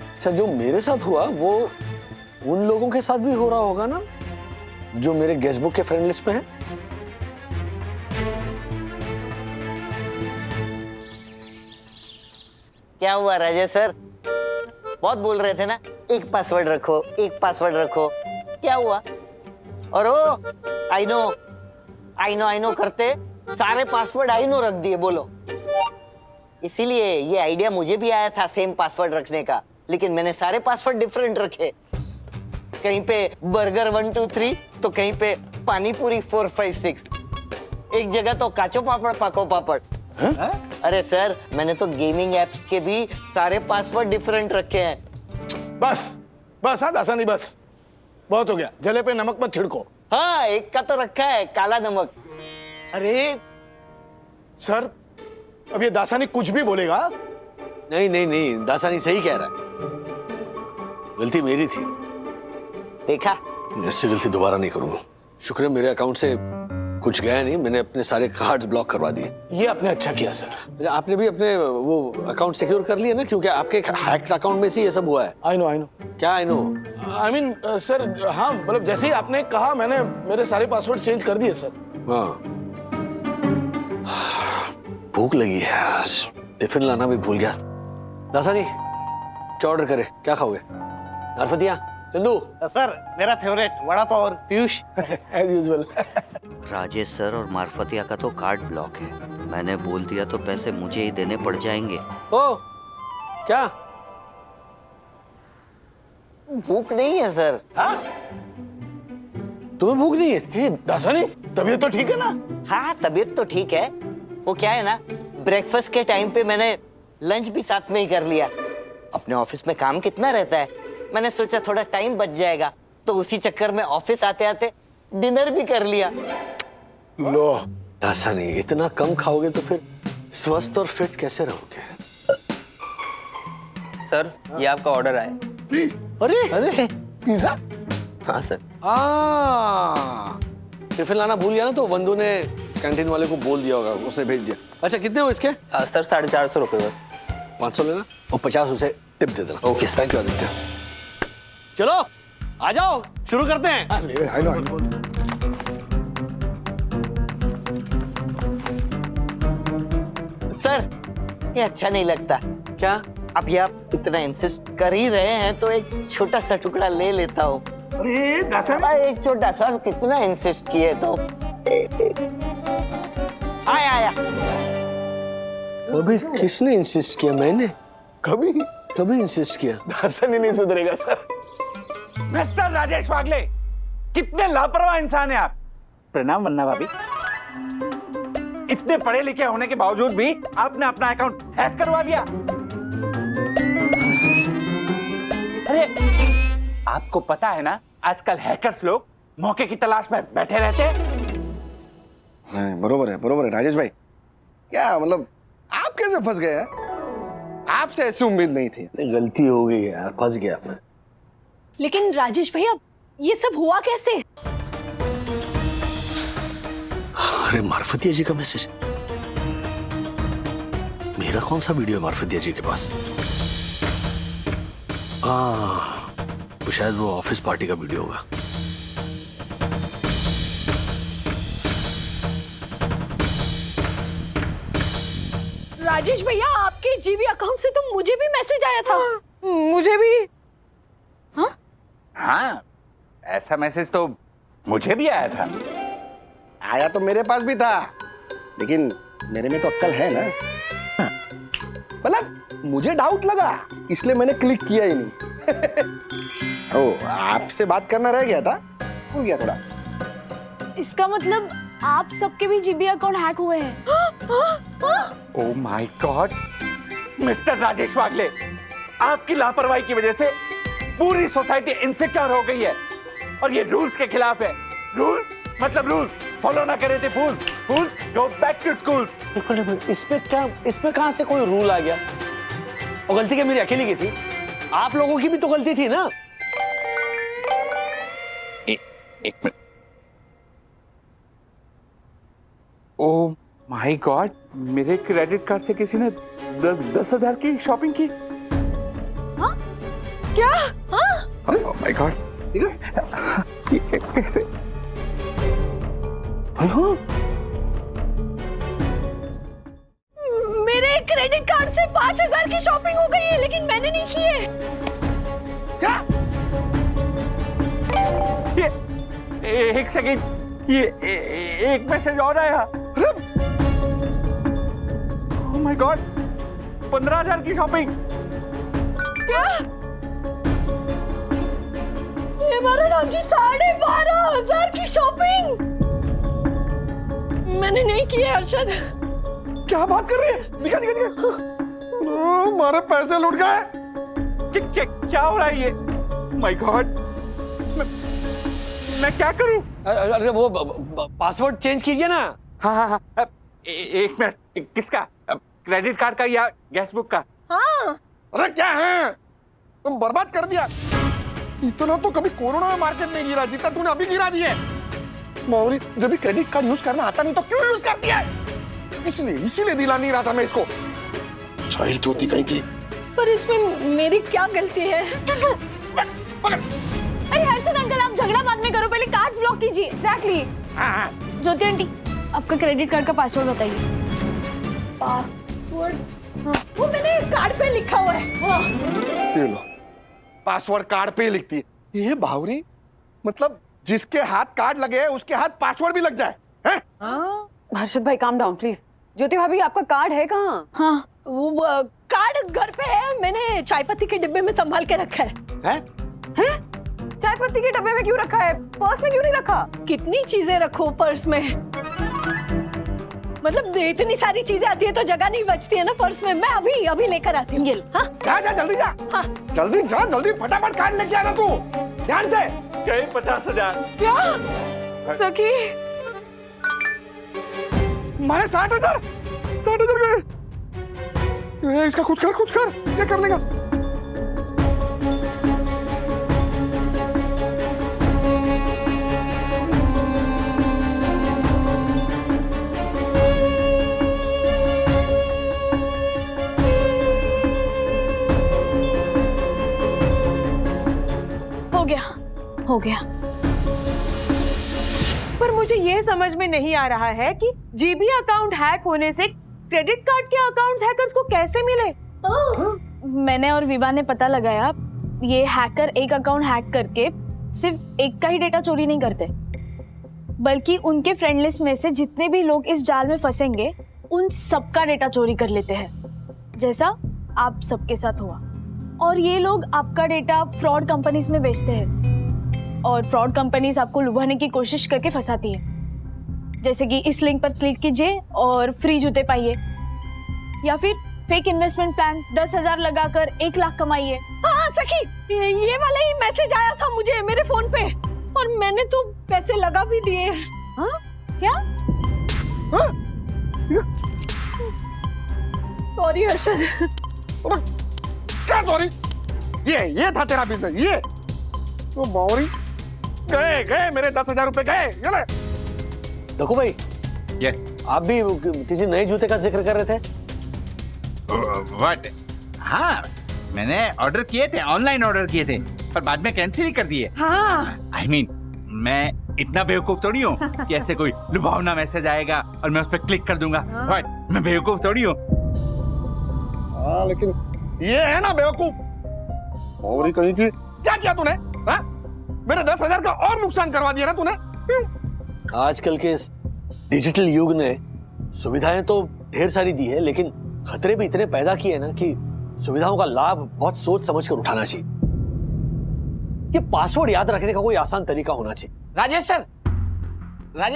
Speaker 1: अच्छा, जो मेरे साथ हुआ वो उन लोगों के साथ भी हो रहा होगा ना जो मेरे गेस्ट बुक के फ्रेंड लिस्ट में है?
Speaker 12: क्या हुआ राजेश सर? बहुत बोल रहे थे ना, एक पासवर्ड रखो, एक पासवर्ड रखो। क्या हुआ? और ओ आई नो करते सारे पासवर्ड आई नो रख दिए। बोलो। इसीलिए ये आइडिया मुझे भी आया था सेम पासवर्ड रखने का, लेकिन मैंने सारे पासवर्ड डिफरेंट रखे। कहीं पे बर्गर 1 2 3 तो कहीं पे पानी पूरी 4 5 6, एक जगह तो काचो पापड़ पाको पापड़। अरे सर, मैंने तो गेमिंग एप्स के भी सारे पासवर्ड डिफरेंट रखे हैं।
Speaker 10: बस बस, हाँ दासानी, बस बहुत हो गया। जले पे नमक मत छिड़को।
Speaker 12: हाँ, एक का तो रखा है काला नमक।
Speaker 10: अरे सर, अब ये दासानी कुछ भी बोलेगा।
Speaker 1: नहीं नहीं नहीं, दासानी सही कह रहा है, गलती मेरी थी।
Speaker 12: देखा?
Speaker 1: ऐसी गलती दोबारा नहीं करूंगा। शुक्र है मेरे अकाउंट से कुछ गया नहीं, मैंने अपने सारे कार्ड्स ब्लॉक करवा दिए।
Speaker 10: ये आपने अच्छा किया सर।
Speaker 1: आपने भी अपने वो अकाउंट सिक्योर कर लिए ना, क्योंकि आपके हैक्ड अकाउंट में से ये सब हुआ है।
Speaker 10: I know.
Speaker 1: क्या I know?
Speaker 10: I mean sir, हाँ मतलब जैसे ही आपने कहा मैंने मेरे सारे पासवर्ड चेंज कर दिए सर।
Speaker 1: हाँ, भूख लगी है यार, टिफिन लाना भी भूल गया। दासानी, क्या ऑर्डर करे? क्या खाओगे? नारफतिया, चंदू?
Speaker 13: सर, मेरा फेवरेट वड़ा पाव और Piyush.
Speaker 10: As usual.
Speaker 12: Rajesh sir और मार्फतिया का तो कार्ड ब्लॉक है। मैंने बोल दिया तो पैसे मुझे ही देने पड़ जाएंगे।
Speaker 1: ओ, क्या?
Speaker 12: भूख नहीं है सर।
Speaker 1: हाँ? तुम्हें भूख नहीं है?
Speaker 10: हे दासानी, तबीयत तो ठीक है ना?
Speaker 12: हाँ, तबीयत तो ठीक है। वो क्या है ना, ब्रेकफास्ट के टाइम पे मैंने लंच भी साथ में ही कर लिया। अपने ऑफिस में काम कितना रहता है, मैंने सोचा थोड़ा टाइम बच जाएगा, तो उसी चक्कर में ऑफिस आते आते डिनर भी कर लिया।
Speaker 10: लो,
Speaker 1: ऐसा नहीं, इतना कम खाओगे तो फिर स्वस्थ और फिट कैसे रहोगे?
Speaker 13: सर, ये आपका ऑर्डर आया।
Speaker 1: अरे
Speaker 10: पिज्जा?
Speaker 13: हाँ सर।
Speaker 1: टिफिन लाना भूल गया ना, तो वंदू ने कैंटीन वाले को बोल दिया होगा, उसने भेज दिया। अच्छा, कितने हो इसके?
Speaker 13: सर 450 रुपए बस।
Speaker 1: 500 लेना और 50 उसे टिप दे देना। Okay, thank you Aditya. चलो आ जाओ, शुरू करते हैं।
Speaker 10: I know.
Speaker 12: सर, ये अच्छा नहीं लगता।
Speaker 1: क्या?
Speaker 12: अभी आप इतना इंसिस्ट कर ही रहे हैं तो एक छोटा सा टुकड़ा ले लेता हूँ।
Speaker 10: अरे दासानी,
Speaker 12: एक छोटा सा, कितना इंसिस्ट किए तो। आया।
Speaker 1: अभी किसने इंसिस्ट किया? मैंने कभी इंसिस्ट किया?
Speaker 10: दासानी नहीं सुधरेगा सर।
Speaker 3: मिस्टर राजेश वागले, कितने लापरवाह इंसान है आप।
Speaker 13: प्रणाम वन्ना भाभी।
Speaker 3: इतने पढ़े लिखे होने के बावजूद भी आपने अपना अकाउंट हैक करवा दिया। अरे, आपको पता है ना, आजकल हैकर्स लोग मौके की तलाश में बैठे रहते हैं।
Speaker 10: बरोबर है राजेश भाई। क्या मतलब, आप कैसे फंस गए हैं? आपसे ऐसी उम्मीद नहीं थी।
Speaker 1: गलती हो गई यार, फंस गया मैं।
Speaker 11: लेकिन राजेश भैया, ये सब हुआ कैसे?
Speaker 1: अरे मार्फतिया जी का मैसेज। मेरा कौन सा वीडियो है मार्फतिया जी के पास? तो शायद वो ऑफिस पार्टी का वीडियो होगा।
Speaker 7: राजेश भैया, आपके जीबी अकाउंट से तो मुझे भी मैसेज आया था। मुझे भी।
Speaker 3: हाँ, ऐसा मैसेज तो मुझे भी आया था।
Speaker 10: आया तो मेरे पास भी था, लेकिन मेरे में तो अक्ल है ना। मतलब मुझे डाउट लगा, इसलिए मैंने क्लिक किया ही नहीं। ओ, आपसे बात करना रह गया था, भूल गया थोड़ा।
Speaker 11: इसका मतलब आप सबके भी जीबी अकाउंट हैक हुए हैं।
Speaker 3: Oh my god, mister Rajesh Wagle, आपकी लापरवाही की वजह से पूरी सोसाइटी इनसिक्योर हो गई है और ये रूल्स के खिलाफ है। रूल मतलब रूल्स फॉलो ना करे थे फूल्स। फूल्स गो बैक टू स्कूल्स।
Speaker 1: इसमें कहां से कोई रूल आ गया? और गलती क्या मेरी अकेली की थी? आप लोगों की भी तो गलती थी ना।
Speaker 3: एक मिनट। ओह माय गॉड, मेरे क्रेडिट कार्ड से किसी ने 10,000 की शॉपिंग की।
Speaker 7: क्या?
Speaker 3: ओह माय गॉड, कैसे?
Speaker 7: मेरे क्रेडिट कार्ड से 5,000 की शॉपिंग हो गई है, लेकिन मैंने नहीं की है।
Speaker 10: क्या?
Speaker 3: ये एक सेकंड, ये एक मैसेज और आया। ओह माय गॉड, 15,000 की शॉपिंग।
Speaker 7: क्या? ये हमारा राम जी 12,500 की शॉपिंग मैंने नहीं की है। अरशद,
Speaker 10: क्या बात कर रही है? दिखा दिखा दिखा। हमारे पैसे लूट गए।
Speaker 3: क्या हो रहा है ये? माय गॉड, मैं क्या करूं?
Speaker 1: अरे वो पासवर्ड चेंज कीजिए ना।
Speaker 3: हाँ, एक मिनट, किसका? क्रेडिट कार्ड का या गैस बुक का?
Speaker 7: हाँ।
Speaker 10: अरे क्या है, तुम बर्बाद कर दिया। इतना तो कभी कोरोना में मार्केट नहीं गिरा जितना तूने अभी गिरा दिए। मौरी, जब भी क्रेडिट कार्ड यूज करना आता नहीं तो क्यों यूज करती है? इसीलिए दिला नहीं रहा था मैं इसको। चाइल्ड ज्योति कहीं की।
Speaker 7: पर इसमें मेरी क्या गलती है?
Speaker 11: अरे हर्षद अंकल, आप झगड़ा बाद में करो, पहले कार्ड्स ब्लॉक कीजिए।
Speaker 7: एग्जैक्टली।
Speaker 11: ज्योति आंटी, आपका क्रेडिट कार्ड का पासवर्ड बताइए।
Speaker 7: पासवर्ड? वो मैंने कार्ड पे लिखा हुआ है।
Speaker 10: ये लो, पासवर्ड कार्ड पे ही लिखती है। ये बावरी, मतलब जिसके हाथ कार्ड लगे है उसके हाथ पासवर्ड भी लग जाए हैं?
Speaker 5: हर्षद भाई काम डाउन प्लीज। ज्योति भाभी, आपका कार्ड है कहाँ?
Speaker 11: हाँ,
Speaker 7: वो कार्ड घर पे है, मैंने चाय पत्ती के डिब्बे में संभाल के रखा है।
Speaker 5: हैं? चाय पत्ती के डब्बे में क्यों रखा है? पर्स में क्यों नहीं रखा?
Speaker 7: कितनी चीजें रखो पर्स में? मतलब इतनी सारी चीजें आती है तो जगह नहीं बचती है ना पर्स में। मैं अभी लेकर आती हूँ। हाँ?
Speaker 10: जा जल्दी जा।
Speaker 7: हाँ।
Speaker 10: जल्दी जा, जल्दी फटाफट कार्ड लेके आना तू, ध्यान से।
Speaker 3: गए 50,000।
Speaker 7: क्या? सखी,
Speaker 10: हमारे 60,000 गए। इसका कुछ कर, क्या करने का?
Speaker 11: हो गया।
Speaker 7: पर मुझे ये समझ में नहीं आ रहा है कि जीबी अकाउंट हैक होने से क्रेडिट कार्ड के अकाउंट्स हैकर्स को कैसे मिले?
Speaker 11: मैंने और विभा ने पता लगाया, ये हैकर एक अकाउंट हैक करके सिर्फ एक का ही डेटा चोरी नहीं करते, बल्कि उनके फ्रेंड लिस्ट में से जितने भी लोग इस जाल में फंसेंगे उन सबका डेटा चोरी कर लेते हैं, जैसा आप सबके साथ हुआ। और ये लोग आपका डेटा फ्रॉड कंपनीज में बेचते हैं और फ्रॉड कंपनीज आपको लुभाने की कोशिश करके फंसाती है, जैसे कि इस लिंक पर क्लिक कीजिए और फ्री जूते पाइए, या फिर फेक इन्वेस्टमेंट प्लान 10,000 लगाकर 1 लाख कमाइए।
Speaker 7: हाँ सखी, ये वाला ही मैसेज आया था मुझे मेरे फोन पे और मैंने तो पैसे लगा भी दिए।
Speaker 11: हाँ? क्या?
Speaker 7: सॉरी हर्षद।
Speaker 10: क्या सॉरी? ये था तेरा बिजनेस, ये तो बावरी। गए मेरे 10,000 रुपए गए। ये ले।
Speaker 1: देखो भाई,
Speaker 3: यस,
Speaker 1: आप भी किसी नए जूते का जिक्र कर रहे थे।
Speaker 3: व्हाट? हाँ, मैंने ऑर्डर किए थे, ऑनलाइन ऑर्डर किए थे, पर बाद में कैंसिल ही कर दिए।
Speaker 5: हाँ।
Speaker 3: I mean, मैं इतना बेवकूफ थोड़ी हूँ कि ऐसे कोई लुभावना मैसेज आएगा और मैं उस पर क्लिक कर दूंगा। What? मैं बेवकूफ थोड़ी हूँ।
Speaker 10: हाँ, लेकिन ये है ना बेवकूफ। और ही कहीं की क्या किया तूने? हाँ? मेरे 10,000 का और नुकसान करवा दिया ना तूने।
Speaker 1: आजकल के इस डिजिटल युग ने सुविधाएं तो ढेर सारी दी है, लेकिन खतरे भी इतने पैदा किए ना कि सुविधाओं का लाभ बहुत सोच समझ कर उठाना चाहिए। ये पासवर्ड याद रखने का कोई आसान तरीका होना चाहिए।
Speaker 10: राजेश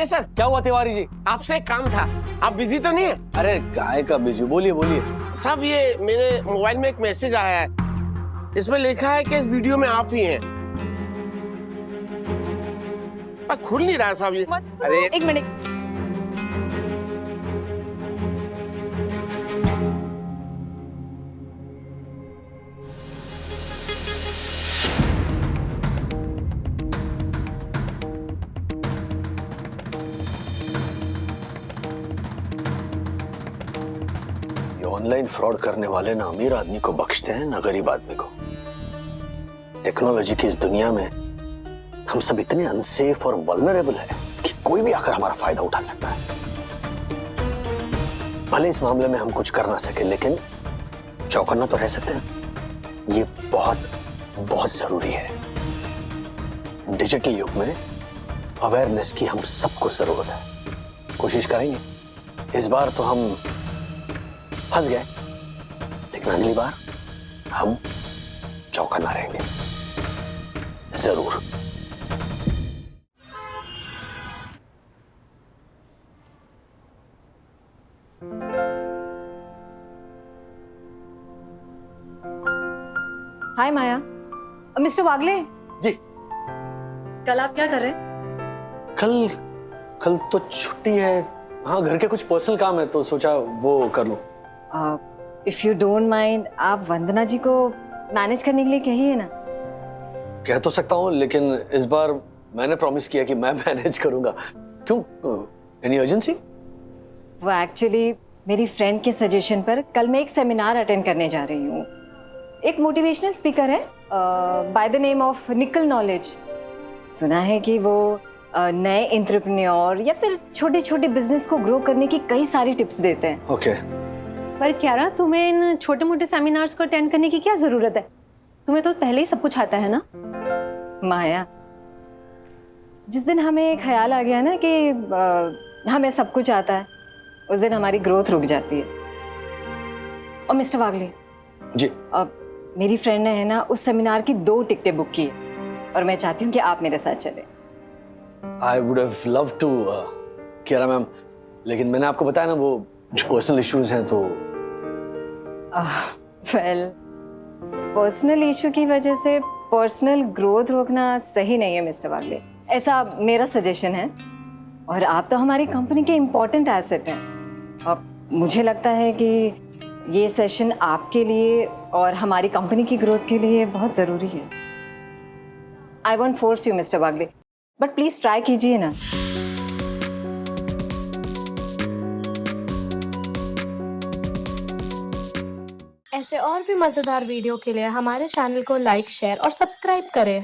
Speaker 10: सर,
Speaker 1: क्या हुआ तिवारी जी?
Speaker 10: आपसे एक काम था, आप बिजी तो नहीं है?
Speaker 1: अरे काय का बिजी, बोलिए बोलिए।
Speaker 10: साहब, ये मेरे मोबाइल में एक मैसेज आया है, इसमें लिखा है कि इस वीडियो में आप ही हैं। पर खुल नहीं रहा है साहब ये।
Speaker 3: अरे
Speaker 11: एक मिनट।
Speaker 1: ऑनलाइन फ्रॉड करने वाले ना अमीर आदमी को बख्शते हैं ना गरीब आदमी को। टेक्नोलॉजी की इस दुनिया में हम सब इतने अनसेफ और वल्नरेबल हैं कि कोई भी आकर हमारा फायदा उठा सकता है। भले इस मामले में हम कुछ कर ना सके, लेकिन चौकन्ना तो रह सकते हैं। ये बहुत बहुत जरूरी है। डिजिटल युग में अवेयरनेस की हम सबको जरूरत है। कोशिश करेंगे। इस बार तो हम फंस गए, लेकिन अगली बार हम चौकन्ना रहेंगे जरूर।
Speaker 2: हाय माया। मिस्टर वागले
Speaker 1: जी।
Speaker 2: कल आप क्या कर रहे हैं?
Speaker 1: कल तो छुट्टी है। हाँ, घर के कुछ पर्सनल काम है तो सोचा वो कर लूं।
Speaker 2: इफ यू डोंट माइंड, आप वंदना जी को मैनेज करने के लिए कहिए ना।
Speaker 1: कह तो सकता हूँ, लेकिन इस बार मैंने प्रॉमिस किया कि मैं मैनेज करूंगा। क्यों, एनी अर्जेंसी?
Speaker 2: वो एक्चुअली मेरी फ्रेंड के सजेशन पर कल मैं एक सेमिनार अटेंड करने जा रही हूँ। एक मोटिवेशनल स्पीकर है बाय द नेम ऑफ निकल नॉलेज। सुना है कि वो नए एंटरप्रेन्योर या फिर छोटे छोटे बिजनेस को ग्रो करने की कई सारी टिप्स देते हैं।
Speaker 1: ओके।
Speaker 2: पर क्यारा, तुम्हें इन छोटे मोटे सेमिनार्स को अटेंड करने की क्या जरूरत है? तुम्हें तो पहले ही सब कुछ आता है ना। माया, जिस दिन हमें ख्याल आ गया ना कि हमें सब कुछ आता है, उस दिन हमारी ग्रोथ रुक जाती है। और मिस्टर वागले
Speaker 1: जी,
Speaker 2: अब मेरी फ्रेंड ने है ना उस सेमिनार की 2 टिकटें बुक की और मैं चाहती हूँ कि आप मेरे साथ चलें।
Speaker 1: I would have loved to Kiara ma'am, लेकिन मैंने आपको बताया ना वो पर्सनल इश्यूज हैं तो।
Speaker 2: वेल, पर्सनल इशू की वजह से पर्सनल ग्रोथ रोकना सही नहीं है मिस्टर वागले। ऐसा मेरा सजेशन है। और आप तो हमारी कंपनी के इम्पोर्टेंट एसेट हैं। अब मुझे लगता है कि ये सेशन आपके लिए और हमारी कंपनी की ग्रोथ के लिए बहुत ज़रूरी है। I won't force you mister Wagle, but please try कीजिए ना।
Speaker 15: ऐसे और भी मज़ेदार वीडियो के लिए हमारे चैनल को लाइक, शेयर और सब्सक्राइब करें।